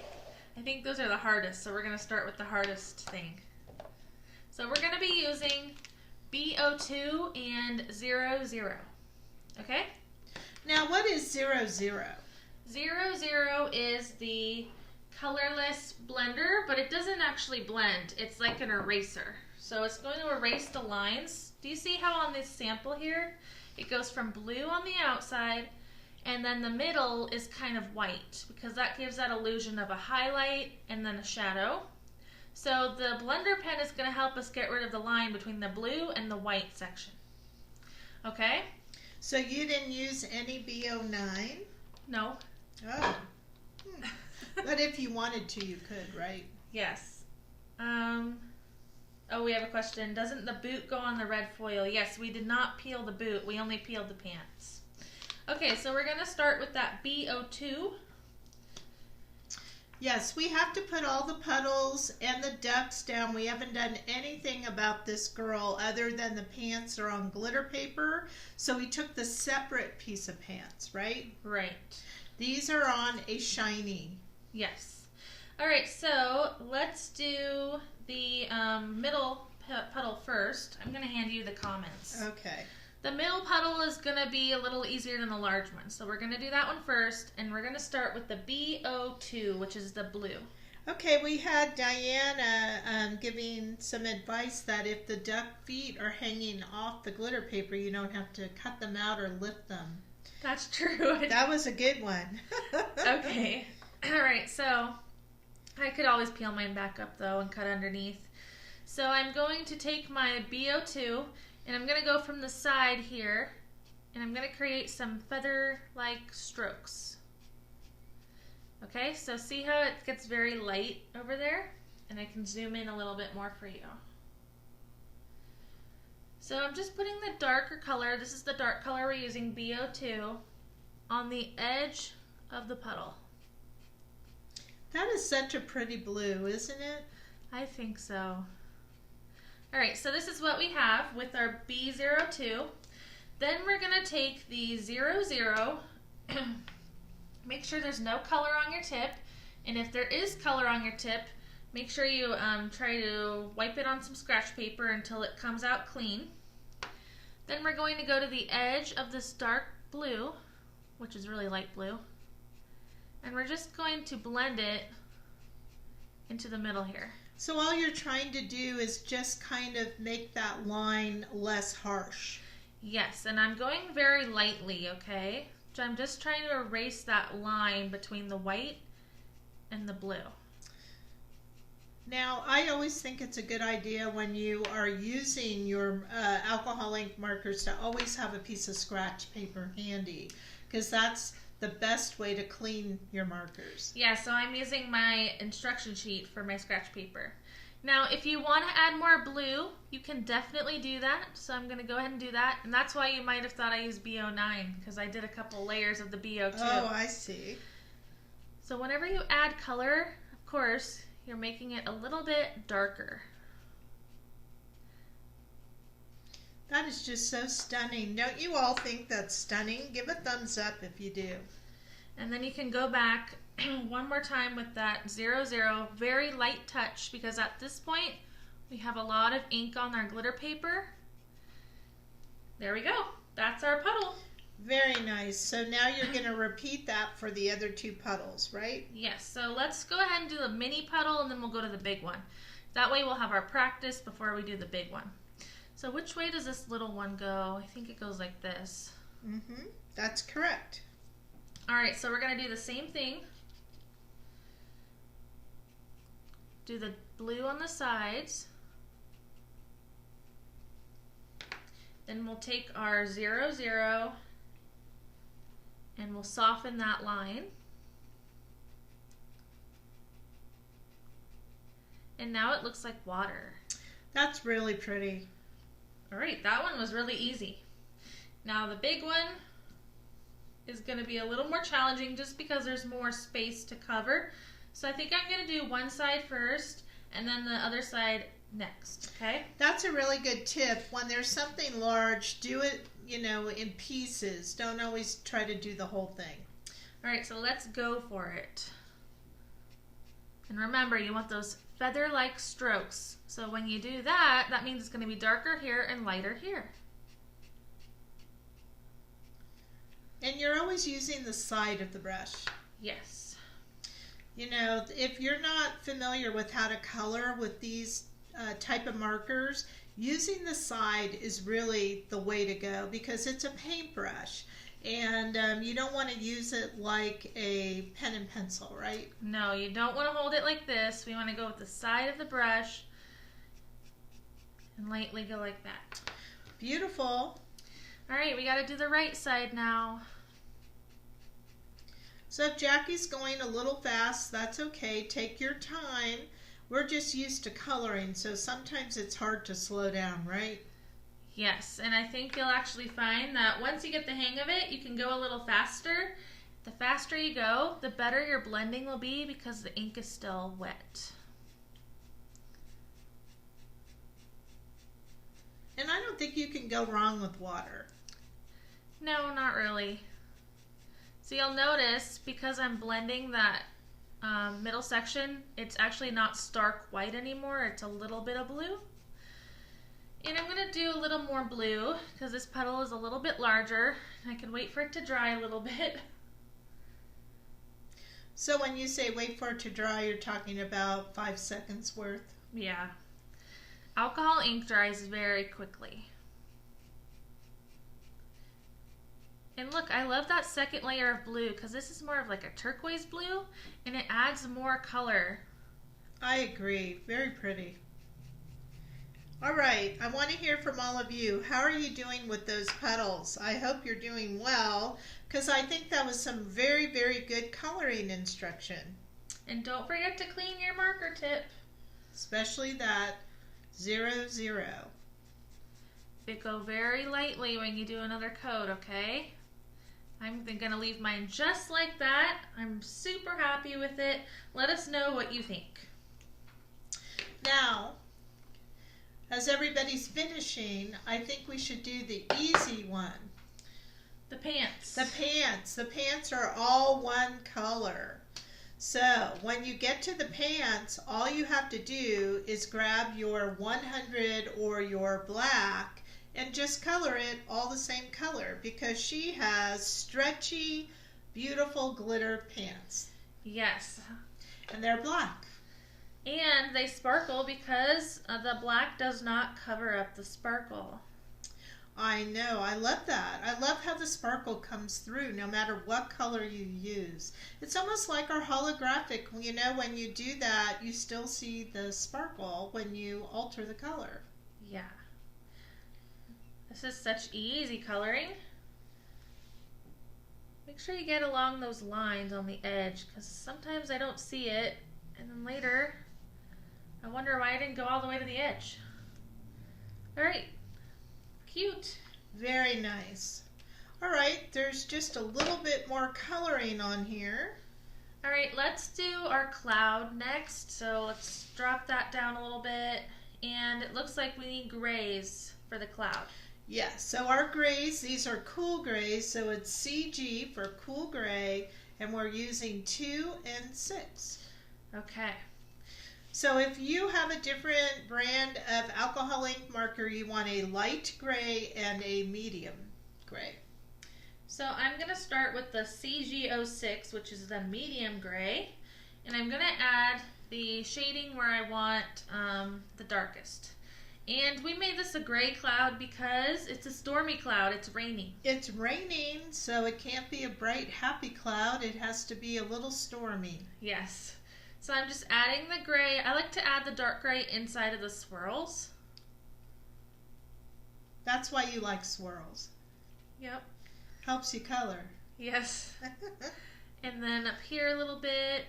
I think those are the hardest, so we're going to start with the hardest thing. So we're going to be using B02 and 00. Okay? Now, what is 00? 00 is the colorless blender, but it doesn't actually blend. It's like an eraser. So it's going to erase the lines. Do you see how on this sample here, it goes from blue on the outside, and then the middle is kind of white, because that gives that illusion of a highlight and then a shadow. So the blender pen is going to help us get rid of the line between the blue and the white section. Okay? So you didn't use any B09? No. Oh. But if you wanted to, you could, right? Yes. Oh, we have a question. Doesn't the boot go on the red foil? Yes, we did not peel the boot. We only peeled the pants. Okay, so we're going to start with that BO2. Yes, we have to put all the puddles and the ducks down. We haven't done anything about this girl other than the pants are on glitter paper. So we took the separate piece of pants, right? Right. These are on a shiny. Yes. All right, so let's do the middle puddle first. I'm going to hand you the comments. Okay. The middle puddle is going to be a little easier than the large one. So we're going to do that one first, and we're going to start with the BO2, which is the blue. Okay, we had Diana giving some advice that if the duck feet are hanging off the glitter paper, you don't have to cut them out or lift them. That's true. That was a good one. Okay. All right, so I could always peel mine back up, though, and cut underneath. So I'm going to take my BO2, and I'm going to go from the side here, and I'm going to create some feather-like strokes. Okay, so see how it gets very light over there? And I can zoom in a little bit more for you. So I'm just putting the darker color, this is the dark color we're using, BO2, on the edge of the puddle. That is such a pretty blue, isn't it? I think so. Alright, so this is what we have with our B02. Then we're going to take the 00, make sure there's no color on your tip, and if there is color on your tip, make sure you try to wipe it on some scratch paper until it comes out clean. Then we're going to go to the edge of this dark blue, which is really light blue, and we're just going to blend it into the middle here. So all you're trying to do is just kind of make that line less harsh. Yes, and I'm going very lightly, okay? So I'm just trying to erase that line between the white and the blue. Now, I always think it's a good idea when you are using your alcohol ink markers to always have a piece of scratch paper handy, because that's the best way to clean your markers. Yeah, so I'm using my instruction sheet for my scratch paper. Now, if you want to add more blue, you can definitely do that. So I'm going to go ahead and do that. And that's why you might have thought I used BO9, because I did a couple layers of the BO2. Oh, I see. So whenever you add color, of course, you're making it a little bit darker. That is just so stunning. Don't you all think that's stunning? Give a thumbs up if you do. And then you can go back one more time with that 00, very light touch, because at this point we have a lot of ink on our glitter paper. There we go. That's our puddle. Very nice. So now you're going to repeat that for the other two puddles, right? Yes. So let's go ahead and do the mini puddle, and then we'll go to the big one. That way we'll have our practice before we do the big one. So which way does this little one go? I think it goes like this. Mm-hmm. That's correct. All right, so we're going to do the same thing. Do the blue on the sides. Then we'll take our 00 and we'll soften that line. And now it looks like water. That's really pretty. All right, that one was really easy. Now the big one is going to be a little more challenging just because there's more space to cover. So I think I'm going to do one side first and then the other side next, okay? That's a really good tip. When there's something large, do it, in pieces. Don't always try to do the whole thing. All right, so let's go for it. And remember, you want those feather-like strokes. So when you do that, that means it's going to be darker here and lighter here. And you're always using the side of the brush. Yes. If you're not familiar with how to color with these type of markers, using the side is really the way to go because it's a paintbrush. And you don't want to use it like a pen and pencil, right? No, you don't want to hold it like this. We want to go with the side of the brush and lightly go like that. Beautiful. All right, we got to do the right side now. So if Jackie's going a little fast, that's okay. Take your time. We're just used to coloring, so sometimes it's hard to slow down, right? Yes, and I think you'll actually find that once you get the hang of it, you can go a little faster. The faster you go, the better your blending will be because the ink is still wet. And I don't think you can go wrong with water. No, not really. So you'll notice, because I'm blending that middle section, it's actually not stark white anymore. It's a little bit of blue. And I'm going to do a little more blue because this puddle is a little bit larger. I can wait for it to dry a little bit. So when you say wait for it to dry, you're talking about 5 seconds worth? Yeah. Alcohol ink dries very quickly. And look, I love that second layer of blue because this is more of like a turquoise blue and it adds more color. I agree. Very pretty. All right, I want to hear from all of you. How are you doing with those puddles? I hope you're doing well because I think that was some very, very good coloring instruction. And don't forget to clean your marker tip. Especially that 00. But go very lightly when you do another coat, okay? I'm going to leave mine just like that. I'm super happy with it. Let us know what you think. Now, as everybody's finishing, I think we should do the easy one. The pants. The pants. The pants are all one color. So when you get to the pants, all you have to do is grab your 100 or your black and just color it all the same color because she has stretchy, beautiful glitter pants. Yes. And they're black. And they sparkle because the black does not cover up the sparkle. I know. I love that. I love how the sparkle comes through no matter what color you use. It's almost like our holographic. You know, when you do that, you still see the sparkle when you alter the color. Yeah. This is such easy coloring. Make sure you get along those lines on the edge because sometimes I don't see it. And then later, I wonder why I didn't go all the way to the edge. All right. Cute. Very nice. All right, there's just a little bit more coloring on here. All right, let's do our cloud next. So let's drop that down a little bit. And it looks like we need grays for the cloud. Yes, so our grays, these are cool grays. So it's CG for cool gray. And we're using 2 and 6. Okay. So if you have a different brand of alcohol ink marker, you want a light gray and a medium gray. So I'm going to start with the CG06, which is the medium gray. And I'm going to add the shading where I want the darkest. And we made this a gray cloud because it's a stormy cloud. It's raining. It's raining, so it can't be a bright, happy cloud. It has to be a little stormy. Yes. So I'm just adding the gray. I like to add the dark gray inside of the swirls. That's why you like swirls. Yep. Helps you color. Yes. And then up here a little bit.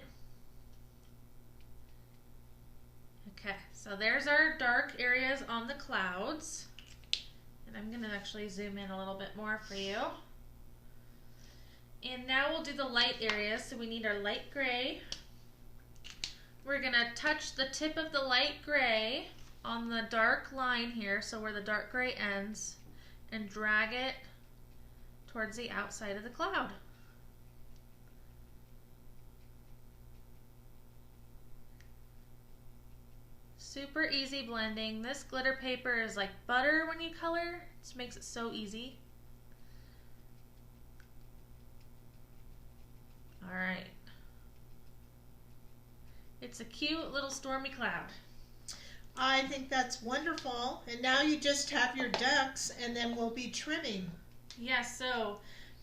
Okay, so there's our dark areas on the clouds. And I'm going to actually zoom in a little bit more for you. And now we'll do the light areas. So we need our light gray. We're going to touch the tip of the light gray on the dark line here, so where the dark gray ends, and drag it towards the outside of the cloud. Super easy blending. This glitter paper is like butter when you color. It just makes it so easy. All right. It's a cute little stormy cloud. I think that's wonderful. And now you just have your ducks and then we'll be trimming. Yes, so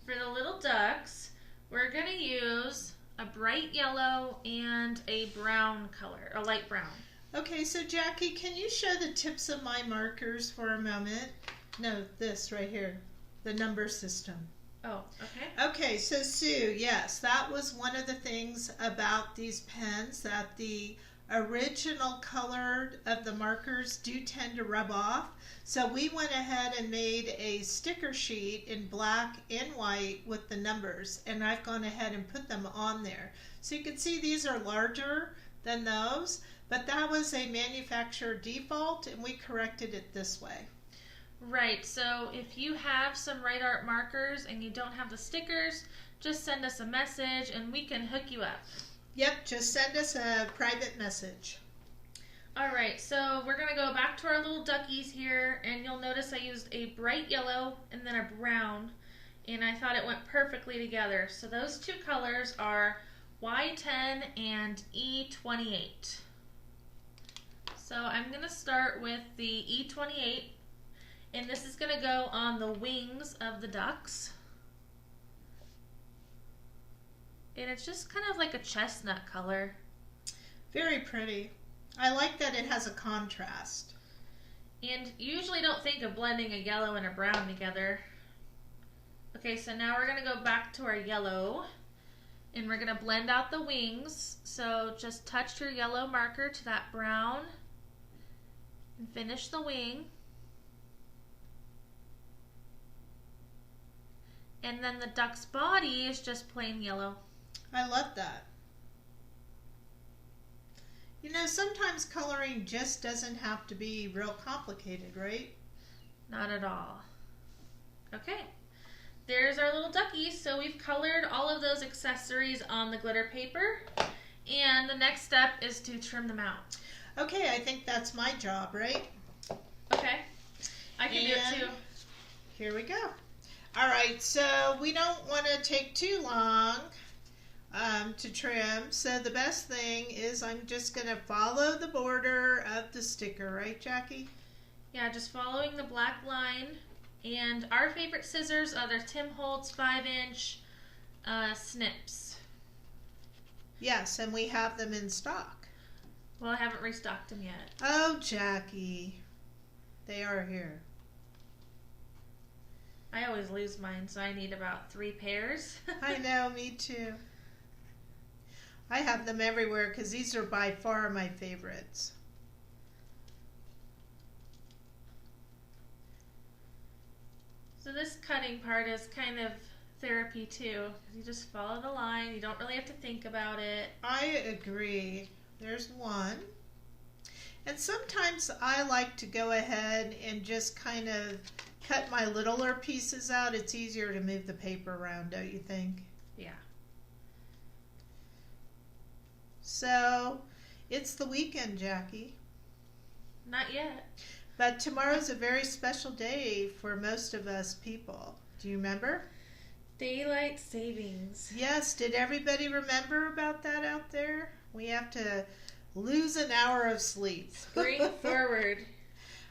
for the little ducks, we're going to use a bright yellow and a brown color, a light brown. Okay, so Jackie, can you show the tips of my markers for a moment? No, this right here, the number system. Oh, okay. Okay, so Sue, yes, that was one of the things about these pens, that the original color of the markers do tend to rub off. So we went ahead and made a sticker sheet in black and white with the numbers, and I've gone ahead and put them on there. So you can see these are larger than those, but that was a manufacturer default, and we corrected it this way. Right, so if you have some Right Art markers and you don't have the stickers, just send us a message and we can hook you up. Yep, just send us a private message. Alright, so we're going to go back to our little duckies here, and you'll notice I used a bright yellow and then a brown, and I thought it went perfectly together. So those two colors are Y10 and E28. So I'm going to start with the E28. And this is going to go on the wings of the ducks. And it's just kind of like a chestnut color. Very pretty. I like that it has a contrast. And you usually don't think of blending a yellow and a brown together. Okay, so now we're going to go back to our yellow. And we're going to blend out the wings. So just touch your yellow marker to that brown. And finish the wing. And then the duck's body is just plain yellow. I love that. You know, sometimes coloring just doesn't have to be real complicated, right? Not at all. Okay, there's our little duckies. So we've colored all of those accessories on the glitter paper. And the next step is to trim them out. Okay, I think that's my job, right? Okay, I can do it too. Here we go. All right, so we don't want to take too long to trim. So the best thing is I'm just going to follow the border of the sticker, right, Jackie? Yeah, just following the black line. And our favorite scissors are the Tim Holtz 5-inch snips. Yes, and we have them in stock. Well, I haven't restocked them yet. Oh, Jackie, they are here. I always lose mine, so I need about 3 pairs. I know, me too. I have them everywhere because these are by far my favorites. So this cutting part is kind of therapy too. You just follow the line. You don't really have to think about it. I agree. There's one. And sometimes I like to go ahead and just kind of cut my littler pieces out. It's easier to move the paper around, don't you think? Yeah. So, it's the weekend, Jackie. Not yet. But tomorrow's a very special day for most of us people. Do you remember? Daylight savings. Yes, did everybody remember about that out there? We have to lose an hour of sleep. Spring forward.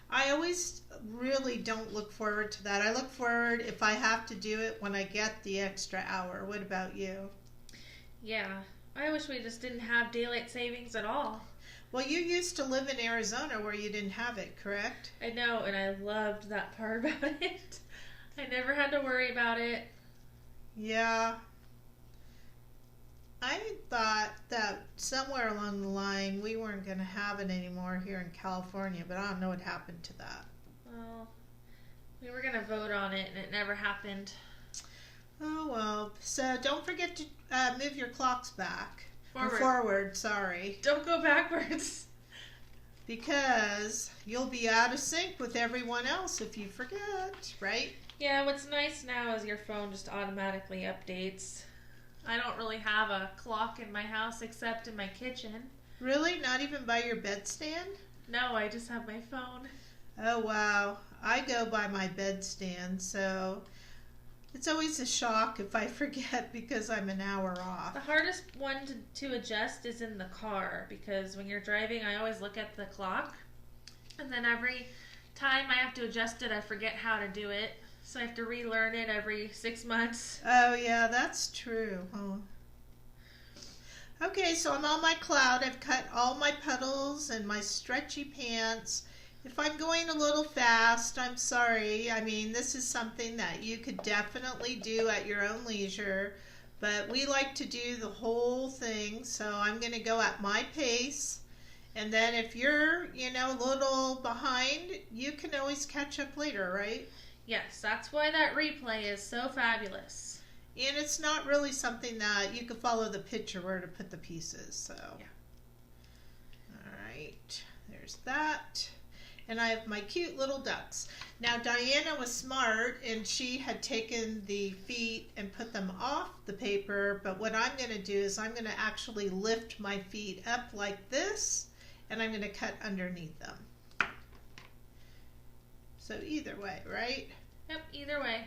I always really don't look forward to that. I look forward if I have to do it when I get the extra hour. What about you? Yeah. I wish we just didn't have daylight savings at all. Well, you used to live in Arizona where you didn't have it, correct? I know, and I loved that part about it. I never had to worry about it. Yeah. I thought that somewhere along the line we weren't going to have it anymore here in California, but I don't know what happened to that. Well, we were going to vote on it, and it never happened. Oh, well. So don't forget to move your clocks back. Forward. Forward, sorry. Don't go backwards. Because you'll be out of sync with everyone else if you forget, right? Yeah, what's nice now is your phone just automatically updates. I don't really have a clock in my house except in my kitchen. Really? Not even by your bedstand? No, I just have my phone. Oh, wow. I go by my bedstand, so it's always a shock if I forget because I'm an hour off. The hardest one to adjust is in the car because when you're driving, I always look at the clock. And then every time I have to adjust it, I forget how to do it. So I have to relearn it every 6 months. Oh, yeah, that's true. Oh. Okay, so I'm on my cloud. I've cut all my puddles and my stretchy pants. If I'm going a little fast, I'm sorry. I mean, this is something that you could definitely do at your own leisure, but we like to do the whole thing, so I'm going to go at my pace. And then if you're, a little behind, you can always catch up later, right? Yes, that's why that replay is so fabulous. And it's not really something that you can follow the picture where to put the pieces, so. Yeah. All right, there's that. And I have my cute little ducks. Now Diana was smart and she had taken the feet and put them off the paper, but what I'm going to do is I'm going to actually lift my feet up like this and I'm going to cut underneath them. So either way, right? Yep, either way.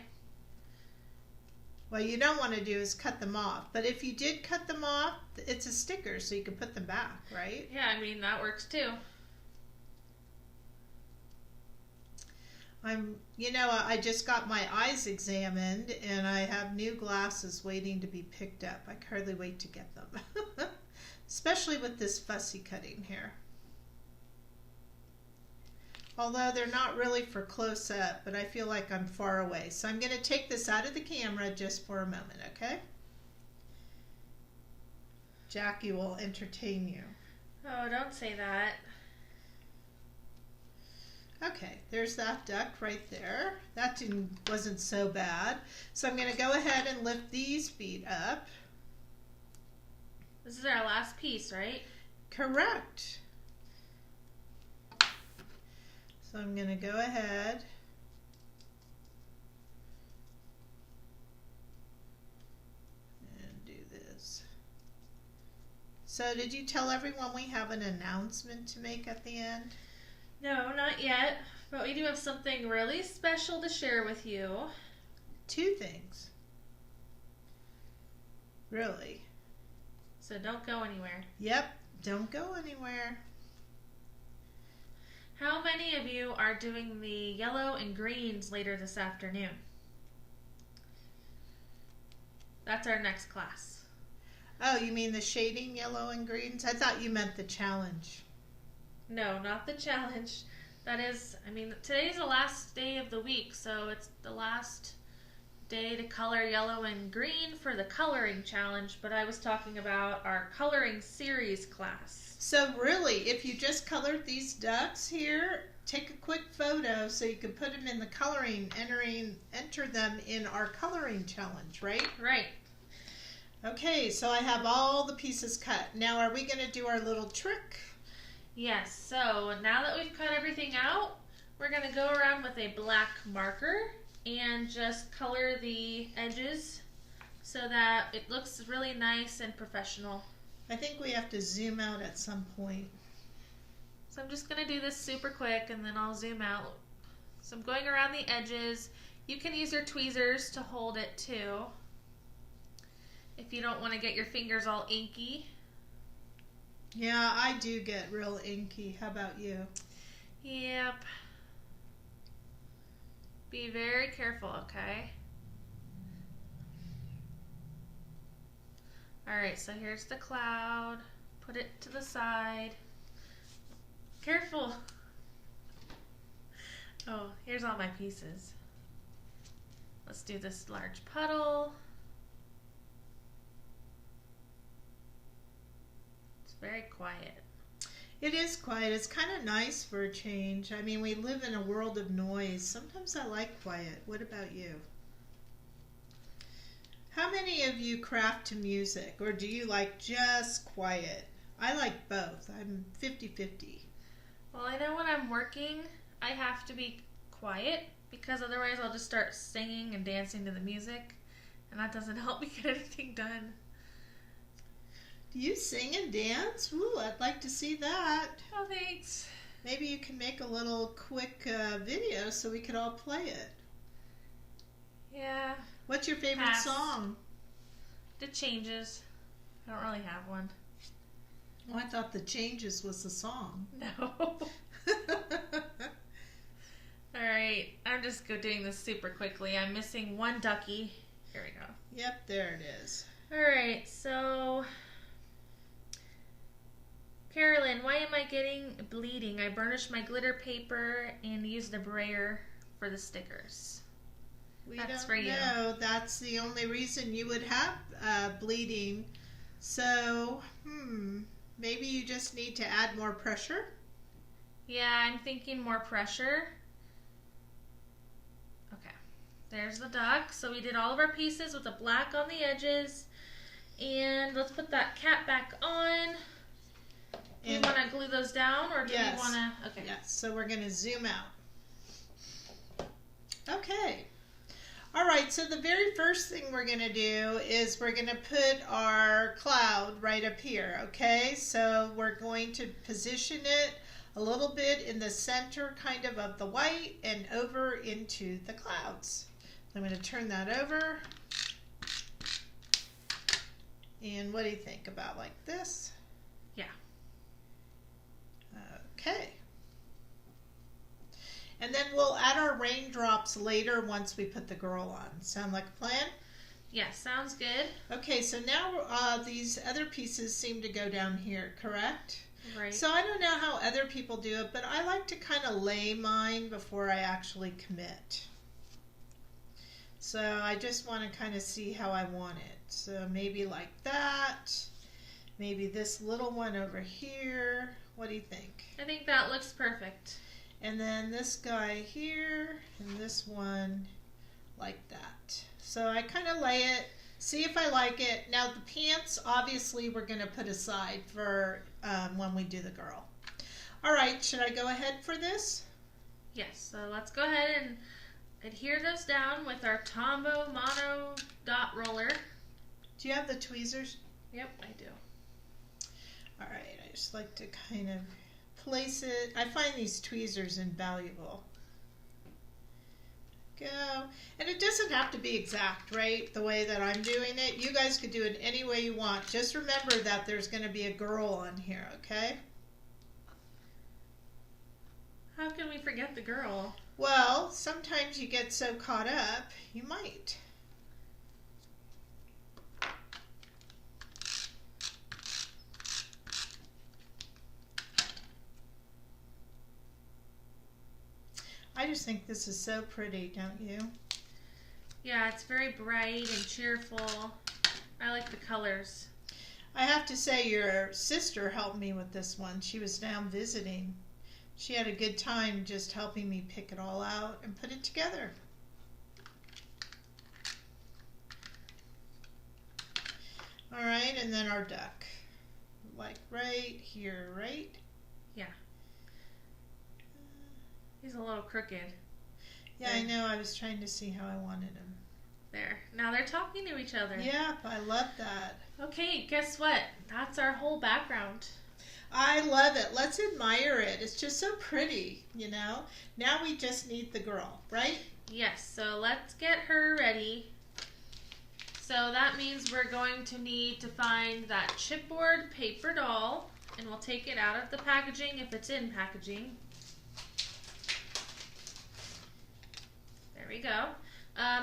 What you don't want to do is cut them off, but if you did cut them off, it's a sticker so you can put them back, right? Yeah, I mean, that works too. I just got my eyes examined and I have new glasses waiting to be picked up. I can hardly wait to get them. Especially with this fussy cutting here. Although they're not really for close up, but I feel like I'm far away. So I'm going to take this out of the camera just for a moment, okay? Jackie will entertain you. Oh, don't say that. Okay, there's that duck right there. That wasn't so bad. So I'm going to go ahead and lift these feet up. This is our last piece, right? Correct. So I'm going to go ahead and do this. So did you tell everyone we have an announcement to make at the end? No, not yet, but we do have something really special to share with you. 2 things. Really? So don't go anywhere. Yep, don't go anywhere. How many of you are doing the yellow and greens later this afternoon? That's our next class. Oh, you mean the shading yellow and greens? I thought you meant the challenge. No, not the challenge. That is, today's the last day of the week, so it's the last day to color yellow and green for the coloring challenge, but I was talking about our coloring series class. So really, if you just colored these ducks here, take a quick photo so you can put them in the coloring, enter them in our coloring challenge, right? Right. Okay, so I have all the pieces cut. Now are we going to do our little trick? Yes, so now that we've cut everything out, we're going to go around with a black marker and just color the edges so that it looks really nice and professional. I think we have to zoom out at some point. So I'm just going to do this super quick and then I'll zoom out. So I'm going around the edges. You can use your tweezers to hold it too, if you don't want to get your fingers all inky. Yeah, I do get real inky. How about you? Yep. Be very careful, okay? Alright, so here's the cloud. Put it to the side. Careful! Oh, here's all my pieces. Let's do this large puddle. It's very quiet. It is quiet. It's kind of nice for a change. I mean, we live in a world of noise. Sometimes I like quiet. What about you? How many of you craft to music, or do you like just quiet? I like both. I'm 50-50. Well, I know when I'm working, I have to be quiet because otherwise I'll just start singing and dancing to the music, and that doesn't help me get anything done. Do you sing and dance? Ooh, I'd like to see that. Oh, thanks. Maybe you can make a little quick video so we could all play it. Yeah. What's your favorite Pass. song? The Changes. I don't really have one. Oh, I thought The Changes was the song. No. Alright, I'm just doing this super quickly. I'm missing one ducky. Here we go. Yep, there it is. Alright, so Carolyn, why am I getting bleeding? I burnished my glitter paper and used a brayer for the stickers. That's for you. No, that's the only reason you would have bleeding. So, maybe you just need to add more pressure? Yeah, I'm thinking more pressure. Okay, there's the duck. So we did all of our pieces with the black on the edges. And let's put that cap back on. Do you want to glue those down, or do you want to? Okay. Yes, so we're going to zoom out. Okay. All right, so the very first thing we're going to do is we're going to put our cloud right up here, okay? So we're going to position it a little bit in the center kind of the white and over into the clouds. I'm going to turn that over. And what do you think about like this? Yeah. Okay. And then we'll add our raindrops later once we put the girl on. Sound like a plan? Yeah, sounds good. Okay, so now these other pieces seem to go down here, correct? Right. So I don't know how other people do it, but I like to kind of lay mine before I actually commit. So I just want to kind of see how I want it. So maybe like that. Maybe this little one over here. What do you think? I think that looks perfect. And then this guy here, and this one like that. So I kind of lay it, see if I like it. Now the pants, obviously, we're going to put aside for when we do the girl. All right, should I go ahead for this? Yes, so let's go ahead and adhere those down with our Tombow Mono Dot Roller. Do you have the tweezers? Yep, I do. All right, I just like to kind of place it. I find these tweezers invaluable. Go. And it doesn't have to be exact, right? The way that I'm doing it. You guys could do it any way you want. Just remember that there's going to be a girl on here, okay? How can we forget the girl? Well, sometimes you get so caught up, you might. I just think this is so pretty, don't you? Yeah, it's very bright and cheerful. I like the colors. I have to say your sister helped me with this one. She was down visiting. She had a good time just helping me pick it all out and put it together. All right, and then our duck. Like right here, right? Yeah. He's a little crooked. Yeah, I know. I was trying to see how I wanted him. There. Now they're talking to each other. Yep, I love that. Okay, guess what? That's our whole background. I love it. Let's admire it. It's just so pretty, you know? Now we just need the girl, right? Yes, so let's get her ready. So that means we're going to need to find that chipboard paper doll, and we'll take it out of the packaging if it's in packaging. There we go.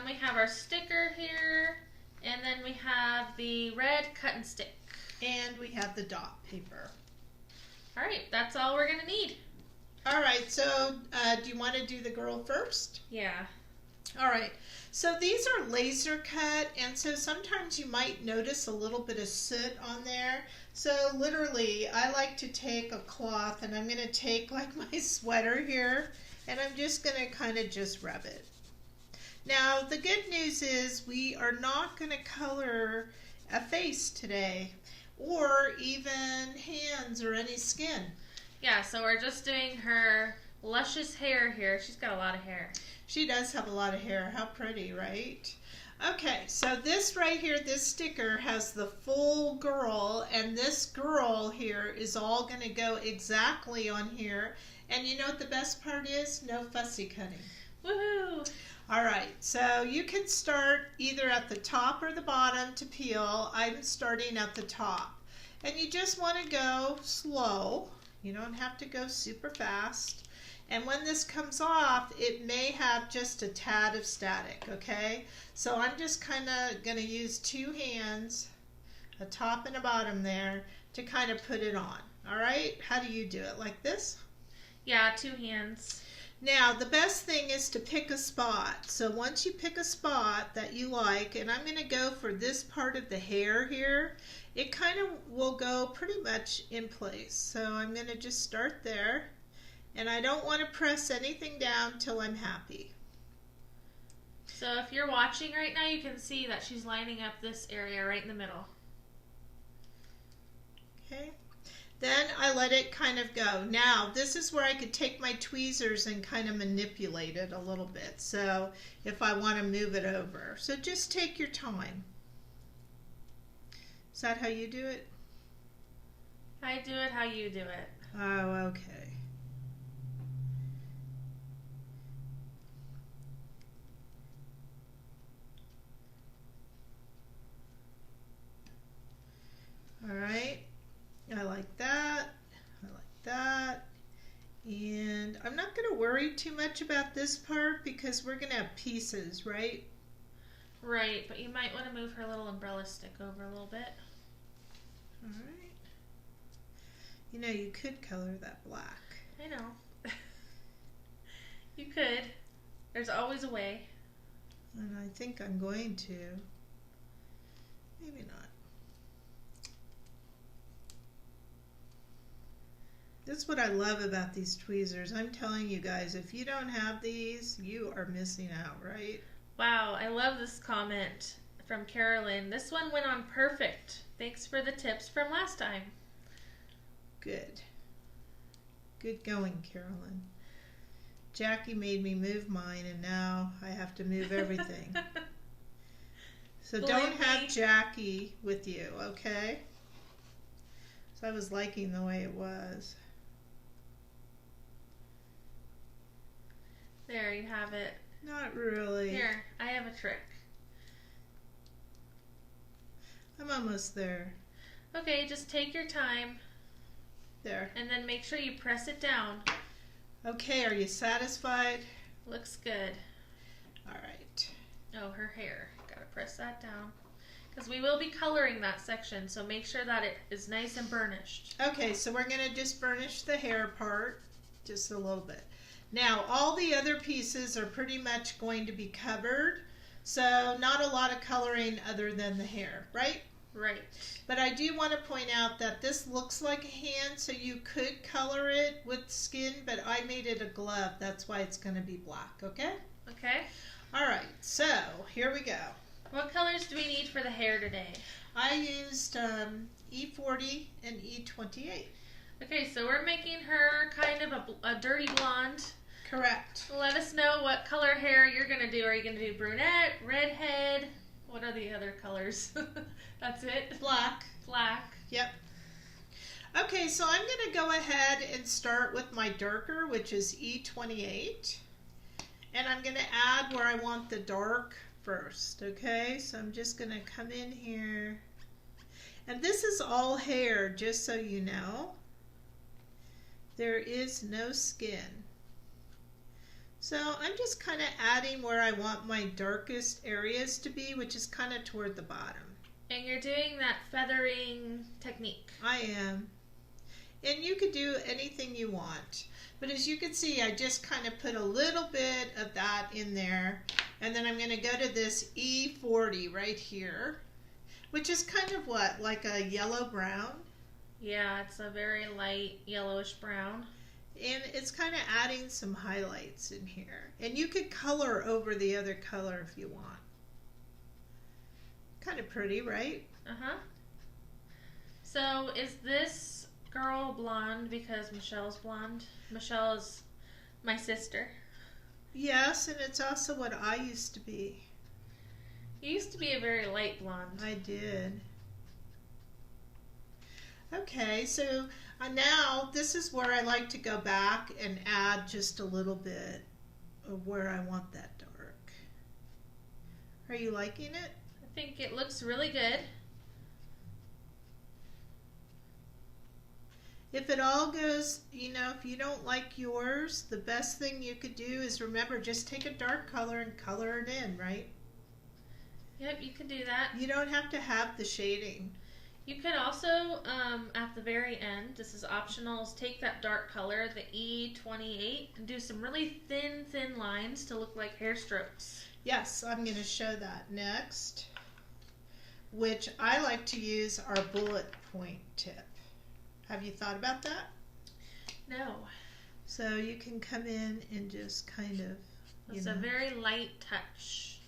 We have our sticker here, and then we have the red cut and stick. And we have the dot paper. All right, that's all we're gonna need. All right, so do you want to do the girl first? Yeah. All right, so these are laser cut, and so sometimes you might notice a little bit of soot on there. So literally, I like to take a cloth, and I'm going to take like my sweater here, and I'm just going to kind of just rub it. Now, the good news is we are not going to color a face today, or even hands or any skin. Yeah, so we're just doing her luscious hair here. She's got a lot of hair. She does have a lot of hair. How pretty, right? Okay, so this right here, this sticker has the full girl, and this girl here is all going to go exactly on here. And you know what the best part is? No fussy cutting. Woohoo! All right, so you can start either at the top or the bottom to peel. I'm starting at the top. And you just want to go slow. You don't have to go super fast. And when this comes off, it may have just a tad of static, okay? So I'm just kind of going to use two hands, a top and a bottom there, to kind of put it on. All right, how do you do it? Like this? Yeah, 2 hands. Now, the best thing is to pick a spot. So once you pick a spot that you like, and I'm going to go for this part of the hair here, it kind of will go pretty much in place. So I'm going to just start there, and I don't want to press anything down till I'm happy. So if you're watching right now, you can see that she's lining up this area right in the middle. Okay. Then I let it kind of go. Now, this is where I could take my tweezers and kind of manipulate it a little bit. So if I want to move it over. So just take your time. Is that how you do it? I do it how you do it. Oh, okay. All right. I like that. I like that. And I'm not going to worry too much about this part because we're going to have pieces, right? Right, but you might want to move her little umbrella stick over a little bit. All right. You know, you could color that black. I know. You could. There's always a way. And I think I'm going to. Maybe not. That's what I love about these tweezers. I'm telling you guys, if you don't have these, you are missing out, right? Wow, I love this comment from Carolyn. This one went on perfect. Thanks for the tips from last time. Good. Good going, Carolyn. Jackie made me move mine, and now I have to move everything. So don't have Jackie with you, okay? So I was liking the way it was. There, you have it. Not really. Here, I have a trick. I'm almost there. Okay, just take your time. There. And then make sure you press it down. Okay, are you satisfied? Looks good. All right. Oh, her hair. Gotta press that down. Because we will be coloring that section, so make sure that it is nice and burnished. Okay, so we're going to just burnish the hair part just a little bit. Now, all the other pieces are pretty much going to be covered, so not a lot of coloring other than the hair, right? Right. But I do want to point out that this looks like a hand, so you could color it with skin, but I made it a glove. That's why it's going to be black, okay? Okay. All right, so here we go. What colors do we need for the hair today? I used E40 and E28. Okay, so we're making her kind of a dirty blonde. Correct. Let us know what color hair you're going to do. Are you going to do brunette, redhead? What are the other colors? That's it? Black. Black. Yep. Okay, so I'm going to go ahead and start with my darker, which is E28. And I'm going to add where I want the dark first, okay? So I'm just going to come in here. And this is all hair, just so you know. There is no skin. So I'm just kind of adding where I want my darkest areas to be, which is kind of toward the bottom. And you're doing that feathering technique. I am. And you could do anything you want. But as you can see, I just kind of put a little bit of that in there. And then I'm going to go to this E40 right here, which is kind of what, like a yellow-brown? Yeah, it's a very light yellowish brown. And it's kind of adding some highlights in here. And you could color over the other color if you want. Kind of pretty, right? Uh-huh. So is this girl blonde because Michelle's blonde? Michelle is my sister. Yes, and it's also what I used to be. You used to be a very light blonde. I did. Okay, so now this is where I like to go back and add just a little bit of where I want that dark. Are you liking it? I think it looks really good. If it all goes, you know, if you don't like yours, the best thing you could do is remember, just take a dark color and color it in, right? Yep, you can do that. You don't have to have the shading. You could also, at the very end, this is optional, is take that dark color, the E28, and do some really thin lines to look like hair strokes. Yes, I'm going to show that next, which I like to use our bullet point tip. Have you thought about that? No. So you can come in and just kind of, It's a very light touch.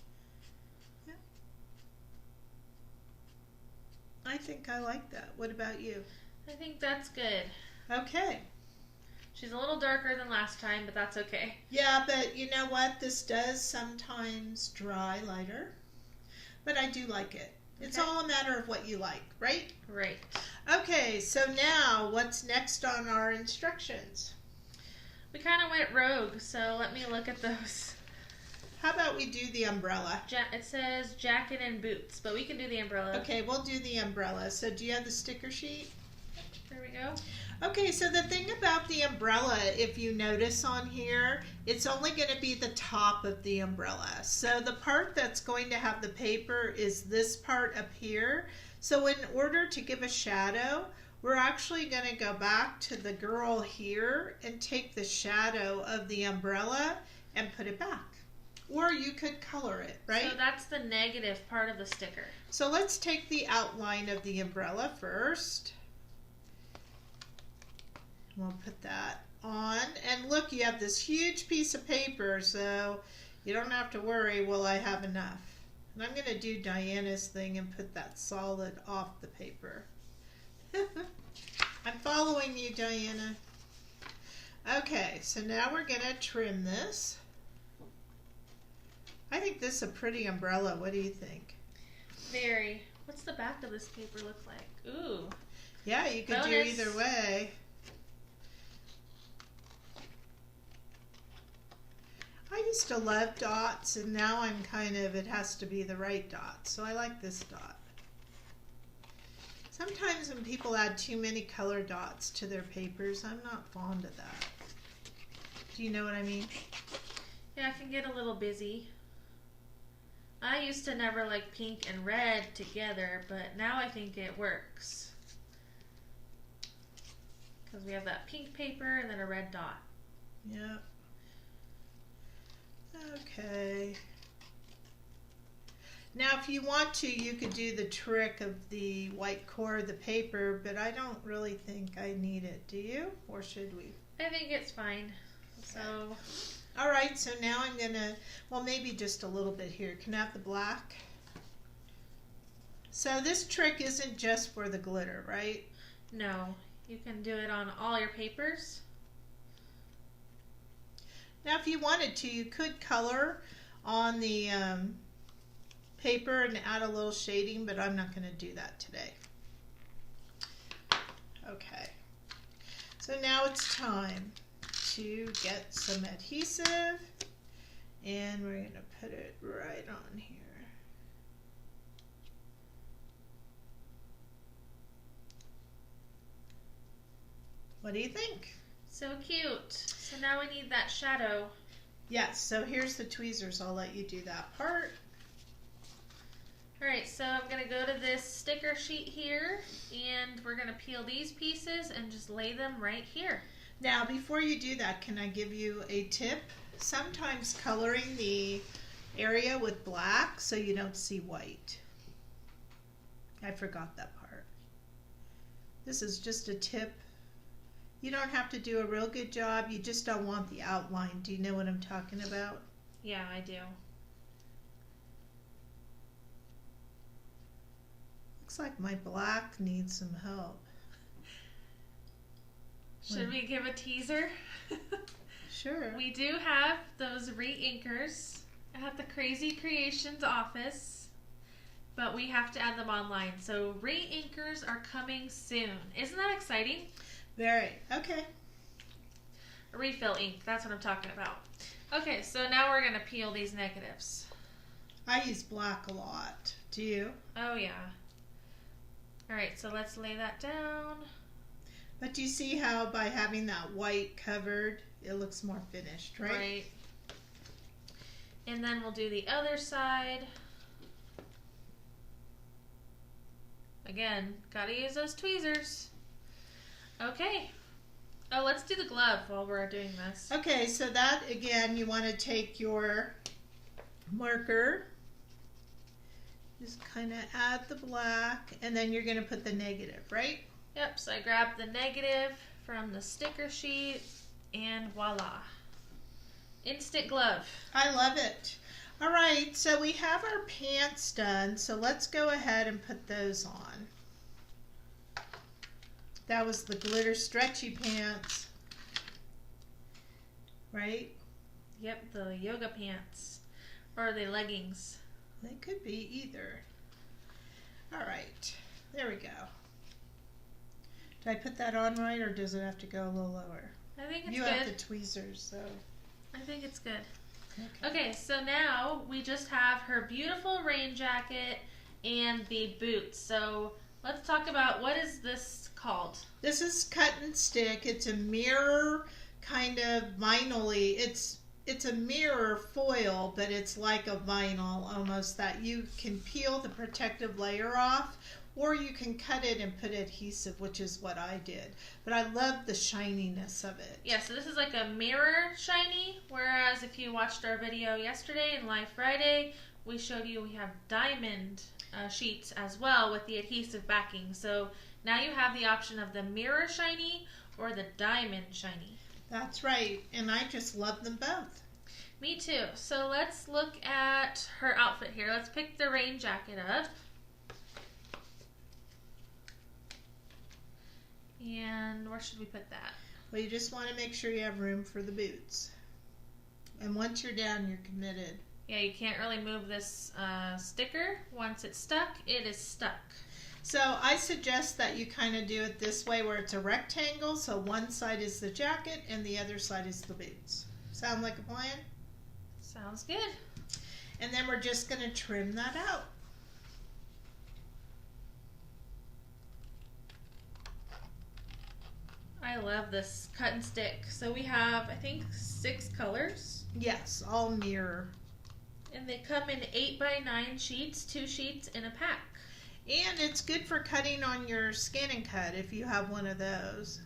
Yeah. I think I like that. What about you? I think that's good. Okay. She's a little darker than last time, but that's okay. Yeah, but you know what? This does sometimes dry lighter, but I do like it. It's all a matter of what you like, right? Right. Okay, so now what's next on our instructions? We kind of went rogue, so let me look at those. How about we do the umbrella? It says jacket and boots, but we can do the umbrella. Okay, we'll do the umbrella. So do you have the sticker sheet? There we go. Okay, so the thing about the umbrella, if you notice on here, it's only going to be the top of the umbrella. So the part that's going to have the paper is this part up here. So in order to give a shadow, we're actually going to go back to the girl here and take the shadow of the umbrella and put it back. Or you could color it, right? So that's the negative part of the sticker. So let's take the outline of the umbrella first. We'll put that on. And look, you have this huge piece of paper, so you don't have to worry, will I have enough? And I'm going to do Diana's thing and put that solid off the paper. I'm following you, Diana. Okay, so now we're going to trim this. I think this is a pretty umbrella. What do you think? Very. What's the back of this paper look like? Ooh. Yeah, you could do either way. I used to love dots, and now I'm kind of, it has to be the right dot. So I like this dot. Sometimes when people add too many color dots to their papers, I'm not fond of that. Do you know what I mean? Yeah, I can get a little busy. I used to never like pink and red together, but now I think it works. Because we have that pink paper and then a red dot. Yep. Okay. Now if you want to, you could do the trick of the white core of the paper, but I don't really think I need it. Do you? Or should we? I think it's fine. So... All right, so now I'm going to, well, maybe just a little bit here. Can I have the black? So this trick isn't just for the glitter, right? No, you can do it on all your papers. Now, if you wanted to, you could color on the paper and add a little shading, but I'm not going to do that today. Okay, so now it's time to get some adhesive, and we're going to put it right on here. What do you think? So cute. So now we need that shadow. Yes, so here's the tweezers. I'll let you do that part. Alright, so I'm going to go to this sticker sheet here, and we're going to peel these pieces and just lay them right here. Now, before you do that, can I give you a tip? Sometimes coloring the area with black so you don't see white. I forgot that part. This is just a tip. You don't have to do a real good job. You just don't want the outline. Do you know what I'm talking about? Yeah, I do. Looks like my black needs some help. Should we give a teaser? Sure. We do have those re-inkers at the Krazy Kreations office, but we have to add them online. So re-inkers are coming soon. Isn't that exciting? Very. Okay. Refill ink, that's what I'm talking about. Okay, so now we're going to peel these negatives. I use black a lot. Do you? Oh yeah. Alright, so let's lay that down. But do you see how by having that white covered, it looks more finished, right? Right. And then we'll do the other side. Again, gotta use those tweezers. Okay. Oh, let's do the glove while we're doing this. Okay, so that, again, you want to take your marker, just kind of add the black, and then you're going to put the negative, right? Yep, so I grabbed the negative from the sticker sheet, and voila. Instant glove. I love it. All right, so we have our pants done, so let's go ahead and put those on. That was the glitter stretchy pants, right? Yep, the yoga pants. Or the leggings. They could be either. All right, there we go. Did I put that on right, or does it have to go a little lower? I think it's you good. have the tweezers, so. I think it's good. Okay, so now we just have her beautiful rain jacket and the boots. So let's talk about, what is this called? This is cut and stick. It's a mirror kind of vinyl-y. It's a mirror foil, but it's like a vinyl almost, that you can peel the protective layer off, or you can cut it and put adhesive, which is what I did. But I love the shininess of it. Yeah, so this is like a mirror shiny, whereas if you watched our video yesterday in Live Friday, we showed you we have diamond sheets as well with the adhesive backing. So now you have the option of the mirror shiny or the diamond shiny. That's right, and I just love them both. Me too. So let's look at her outfit here. Let's pick the rain jacket up. And where should we put that? Well, you just want to make sure you have room for the boots. And once you're down, you're committed. Yeah, you can't really move this sticker. Once it's stuck, it is stuck. So I suggest that you kind of do it this way, where it's a rectangle, so one side is the jacket and the other side is the boots. Sound like a plan? Sounds good. And then we're just going to trim that out. I love this cut and stick. So we have, I think, 6 colors. Yes, all mirror. And they come in 8x9 sheets, 2 sheets in a pack. And it's good for cutting on your Scan and Cut if you have one of those.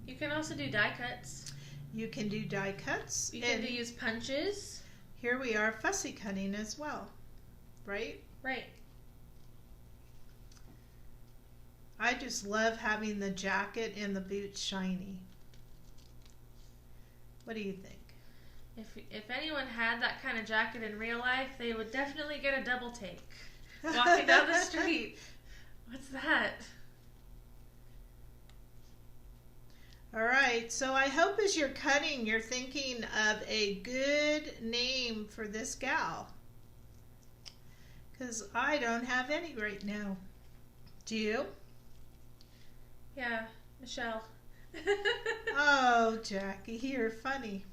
You can also do die cuts. You can do die cuts. You can use punches. Here we are fussy cutting as well, right? Right. I just love having the jacket and the boots shiny. What do you think? If anyone had that kind of jacket in real life, they would definitely get a double take. Walking down the street. What's that? All right, so I hope as you're cutting, you're thinking of a good name for this gal. Because I don't have any right now. Do you? Yeah, Michelle. Oh, Jackie, you're funny.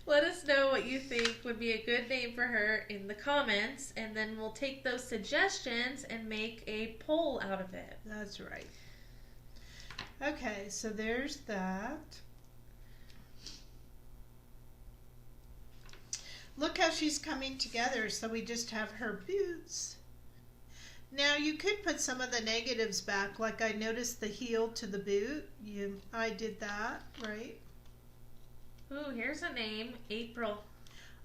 Let us know what you think would be a good name for her in the comments, and then we'll take those suggestions and make a poll out of it. That's right. Okay, so there's that. Look how she's coming together. So we just have her boots. Now you could put some of the negatives back, like I noticed the heel to the boot. I did that, right? Ooh, here's a name, April.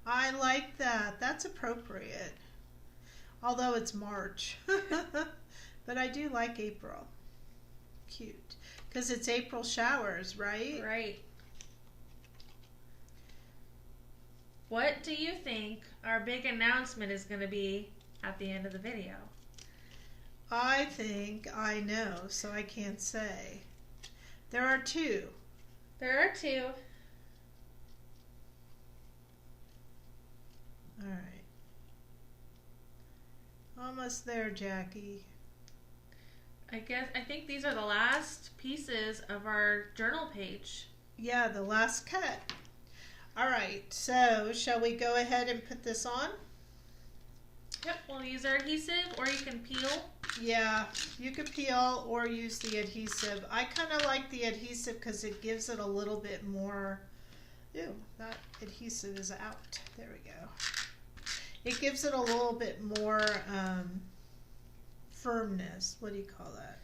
I like that. That's appropriate. Although it's March. But I do like April. Cute. Because it's April showers, right? Right. What do you think our big announcement is going to be at the end of the video? I think I know, so I can't say. There are 2. There are 2. All right. Almost there, Jackie. I think these are the last pieces of our journal page. Yeah, the last cut. All right, so shall we go ahead and put this on? Yep, we'll use our adhesive, or you can peel. Yeah, you could peel or use the adhesive. I kind of like the adhesive because it gives it a little bit more. Ew, that adhesive is out. There we go. It gives it a little bit more firmness. What do you call that?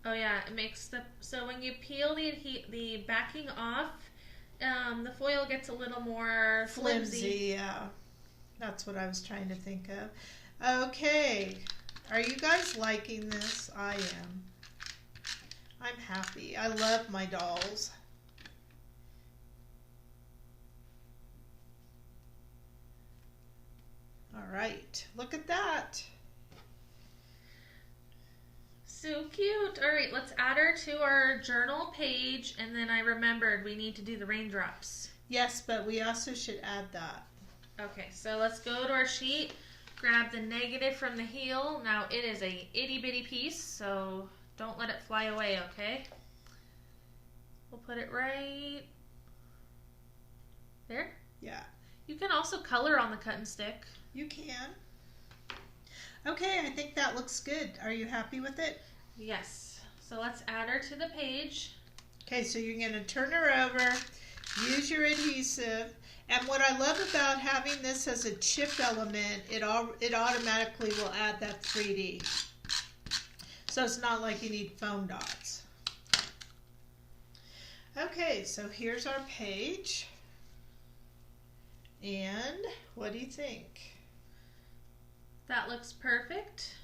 Oh yeah, it makes so when you peel the backing off, the foil gets a little more flimsy. Yeah, that's what I was trying to think of. Okay, are you guys liking this? I am. I'm happy. I love my dolls. All right, look at that. So cute. All right, let's add her to our journal page, and then I remembered we need to do the raindrops. Yes, but we also should add that. Okay, so let's go to our sheet, grab the negative from the heel. Now it is a itty bitty piece, so don't let it fly away, okay? We'll put it right there. Yeah. You can also color on the cut and stick. You can. Okay, I think that looks good. Are you happy with it? Yes. So let's add her to the page. Okay, so you're going to turn her over, use your adhesive, and what I love about having this as a chip element, it automatically will add that 3D. So it's not like you need foam dots. Okay, so here's our page. And what do you think? That looks perfect.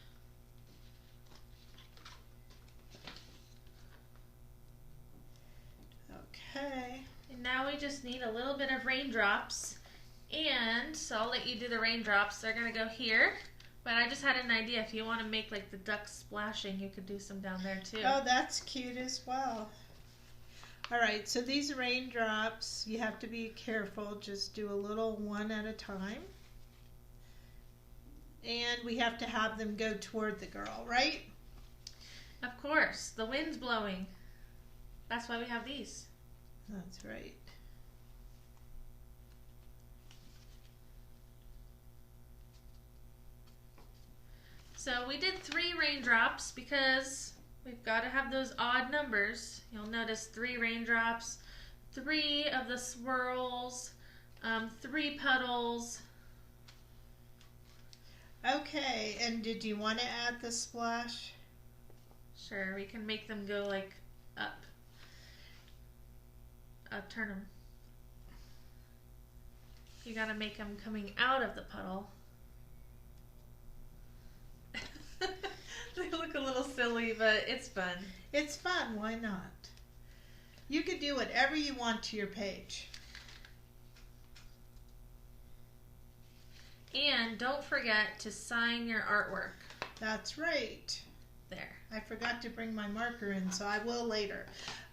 Okay. And now we just need a little bit of raindrops. And so I'll let you do the raindrops. They're going to go here. But I just had an idea. If you want to make like the ducks splashing, you could do some down there too. Oh, that's cute as well. All right, so these raindrops, you have to be careful. Just do a little one at a time. And we have to have them go toward the girl, right? Of course. The wind's blowing. That's why we have these. That's right. So we did 3 raindrops because we've got to have those odd numbers. You'll notice 3 raindrops, 3 of the swirls, 3 puddles. Okay, and did you want to add the splash? Sure, we can make them go like up. Turn them. You gotta make them coming out of the puddle. They look a little silly, but it's fun. It's fun, why not? You could do whatever you want to your page. And don't forget to sign your artwork. That's right. There. I forgot to bring my marker in, so I will later.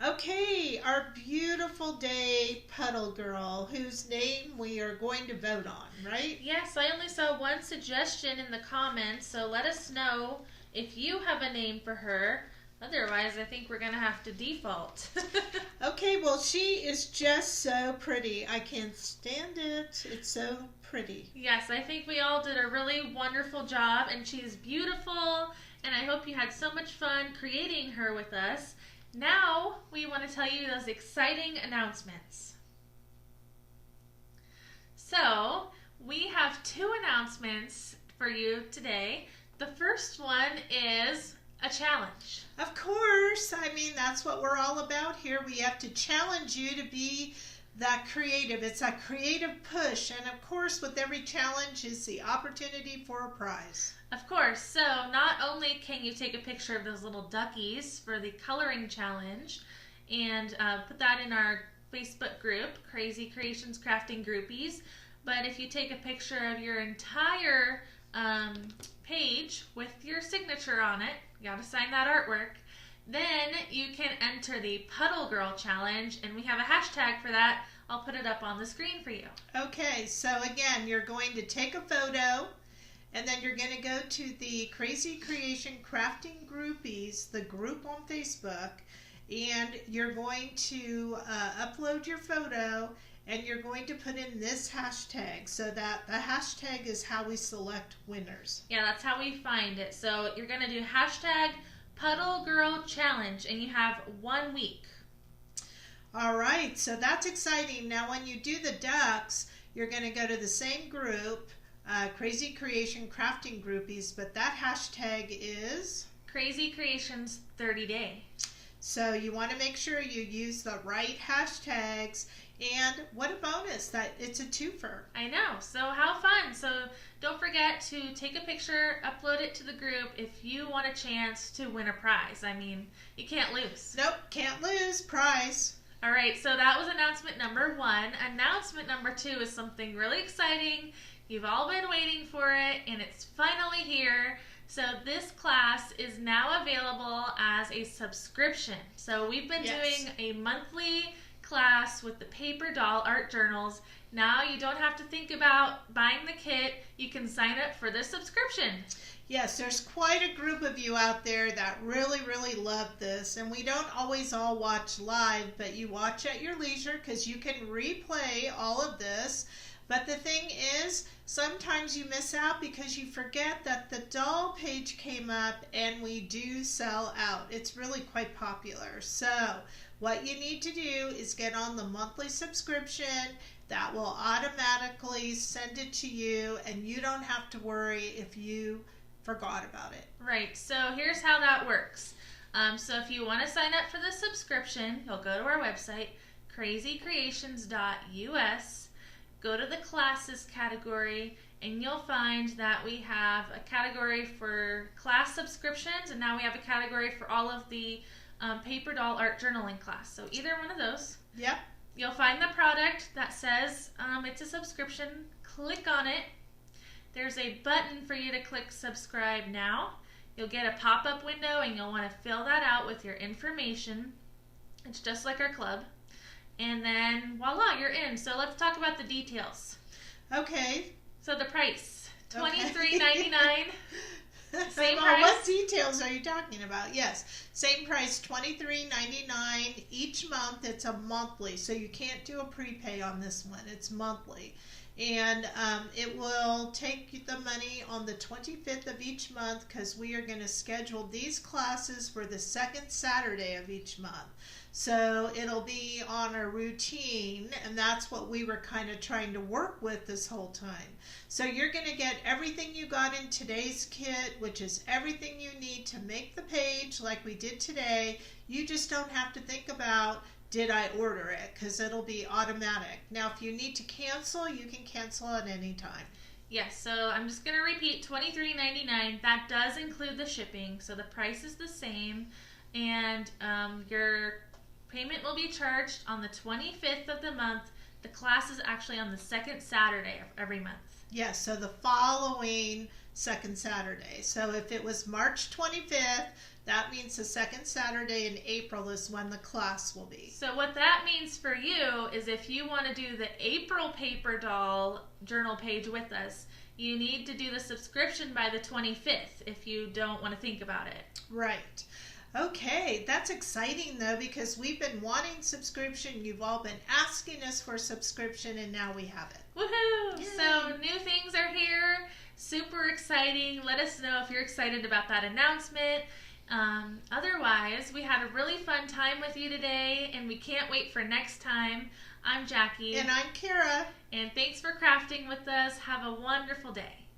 Okay, our beautiful day Puddle Girl, whose name we are going to vote on, right? Yes, I only saw one suggestion in the comments, so let us know if you have a name for her. Otherwise, I think we're going to have to default. Okay, well, she is just so pretty. I can't stand it. It's so pretty. Yes, I think we all did a really wonderful job, and she's beautiful, and I hope you had so much fun creating her with us. Now, we want to tell you those exciting announcements. So, we have 2 announcements for you today. The first one is a challenge. Of course. I mean, that's what we're all about here. We have to challenge you to be that creative. It's a creative push. And of course, with every challenge is the opportunity for a prize. Of course. So not only can you take a picture of those little duckies for the coloring challenge and put that in our Facebook group, Krazy Kreations Crafting Groupies, but if you take a picture of your entire page with your signature on it, you got to sign that artwork, then you can enter the Puddle Girl Challenge, and we have a hashtag for that. I'll put it up on the screen for you. Okay, so again, you're going to take a photo, and then you're going to go to the Krazy Kreation Crafting Groupies, the group on Facebook, and you're going to upload your photo, and you're going to put in this hashtag, so that the hashtag is how we select winners. Yeah, that's how we find it. So you're going to do hashtag Puddle Girl Challenge, and you have 1 week. All right, so that's exciting. Now when you do the ducks, you're going to go to the same group, Krazy Kreation crafting groupies, but that hashtag is Krazy Kreations 30 day. So you want to make sure you use the right hashtags. And what a bonus that it's a twofer. I know. So how fun. So don't forget to take a picture, upload it to the group if you want a chance to win a prize. I mean, you can't lose. Nope, can't lose. Prize. All right, so that was announcement number 1. Announcement number 2 is something really exciting. You've all been waiting for it, and it's finally here. So this class is now available as a subscription. So we've been doing a monthly class with the paper doll art journals. Now you don't have to think about buying the kit. You can sign up for this subscription. Yes, there's quite a group of you out there that really, really love this. And we don't always all watch live, but you watch at your leisure because you can replay all of this. But the thing is, sometimes you miss out because you forget that the doll page came up and we do sell out. It's really quite popular. So what you need to do is get on the monthly subscription. That will automatically send it to you, and you don't have to worry if you forgot about it. Right, so here's how that works. So if you want to sign up for the subscription, you'll go to our website, krazycreations.us, go to the classes category, and you'll find that we have a category for class subscriptions, and now we have a category for all of the paper doll art journaling class. So either one of those. Yep. You'll find the product that says it's a subscription. Click on it. There's a button for you to click subscribe now. You'll get a pop-up window and you'll want to fill that out with your information. It's just like our club. And then voila, you're in. So let's talk about the details. Okay. So the price, $23.99. Same well, price. What details are you talking about? Yes, same price, $23.99 each month. It's a monthly, so you can't do a prepay on this one. It's monthly. And it will take the money on the 25th of each month because we are going to schedule these classes for the second Saturday of each month. So it'll be on a routine, and that's what we were kind of trying to work with this whole time. So you're going to get everything you got in today's kit, which is everything you need to make the page like we did today. You just don't have to think about, did I order it? Because it'll be automatic. Now, if you need to cancel, you can cancel at any time. Yes, so I'm just going to repeat, $23.99. That does include the shipping, so the price is the same. And your payment will be charged on the 25th of the month. The class is actually on the second Saturday of every month. Yes, so the following second Saturday. So if it was March 25th, that means the second Saturday in April is when the class will be. So what that means for you is if you want to do the April paper doll journal page with us, you need to do the subscription by the 25th if you don't want to think about it. Right. Okay, that's exciting though because we've been wanting subscription. You've all been asking us for subscription, and now we have it. Woohoo! Yay. So new things are here. Super exciting. Let us know if you're excited about that announcement. Otherwise, we had a really fun time with you today, and we can't wait for next time. I'm Jackie. And I'm Kara. And thanks for crafting with us. Have a wonderful day.